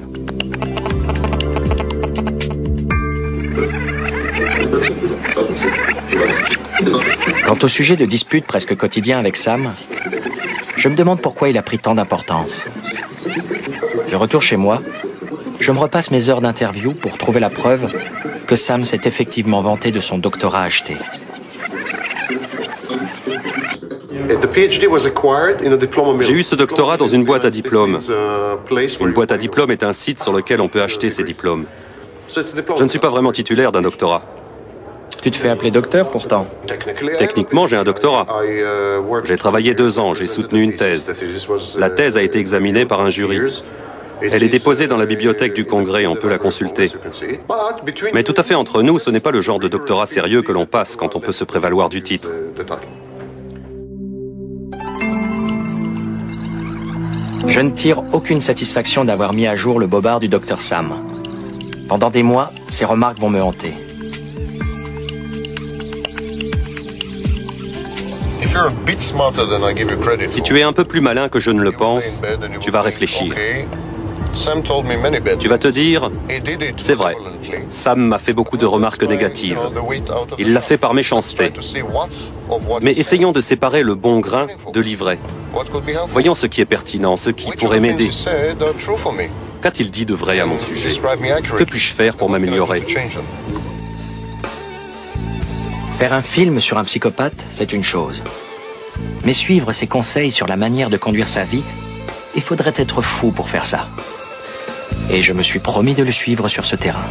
Quant au sujet de disputes presque quotidiens avec Sam, je me demande pourquoi il a pris tant d'importance. De retour chez moi, je me repasse mes heures d'interview pour trouver la preuve que Sam s'est effectivement vanté de son doctorat acheté. J'ai eu ce doctorat dans une boîte à diplômes. Une boîte à diplômes est un site sur lequel on peut acheter ses diplômes. Je ne suis pas vraiment titulaire d'un doctorat. Tu te fais appeler docteur pourtant. Techniquement, j'ai un doctorat. J'ai travaillé 2 ans, j'ai soutenu une thèse. La thèse a été examinée par un jury. Elle est déposée dans la bibliothèque du Congrès, on peut la consulter. Mais tout à fait entre nous, ce n'est pas le genre de doctorat sérieux que l'on passe quand on peut se prévaloir du titre. Je ne tire aucune satisfaction d'avoir mis à jour le bobard du docteur Sam. Pendant des mois, ces remarques vont me hanter. Si tu es un peu plus malin que je ne le pense, tu vas réfléchir. Tu vas te dire, c'est vrai, Sam m'a fait beaucoup de remarques négatives. Il l'a fait par méchanceté. Mais essayons de séparer le bon grain de l'ivraie. Voyons ce qui est pertinent, ce qui pourrait m'aider. Qu'a-t-il dit de vrai à mon sujet? Que puis-je faire pour m'améliorer? Faire un film sur un psychopathe, c'est une chose. Mais suivre ses conseils sur la manière de conduire sa vie, il faudrait être fou pour faire ça. Et je me suis promis de le suivre sur ce terrain.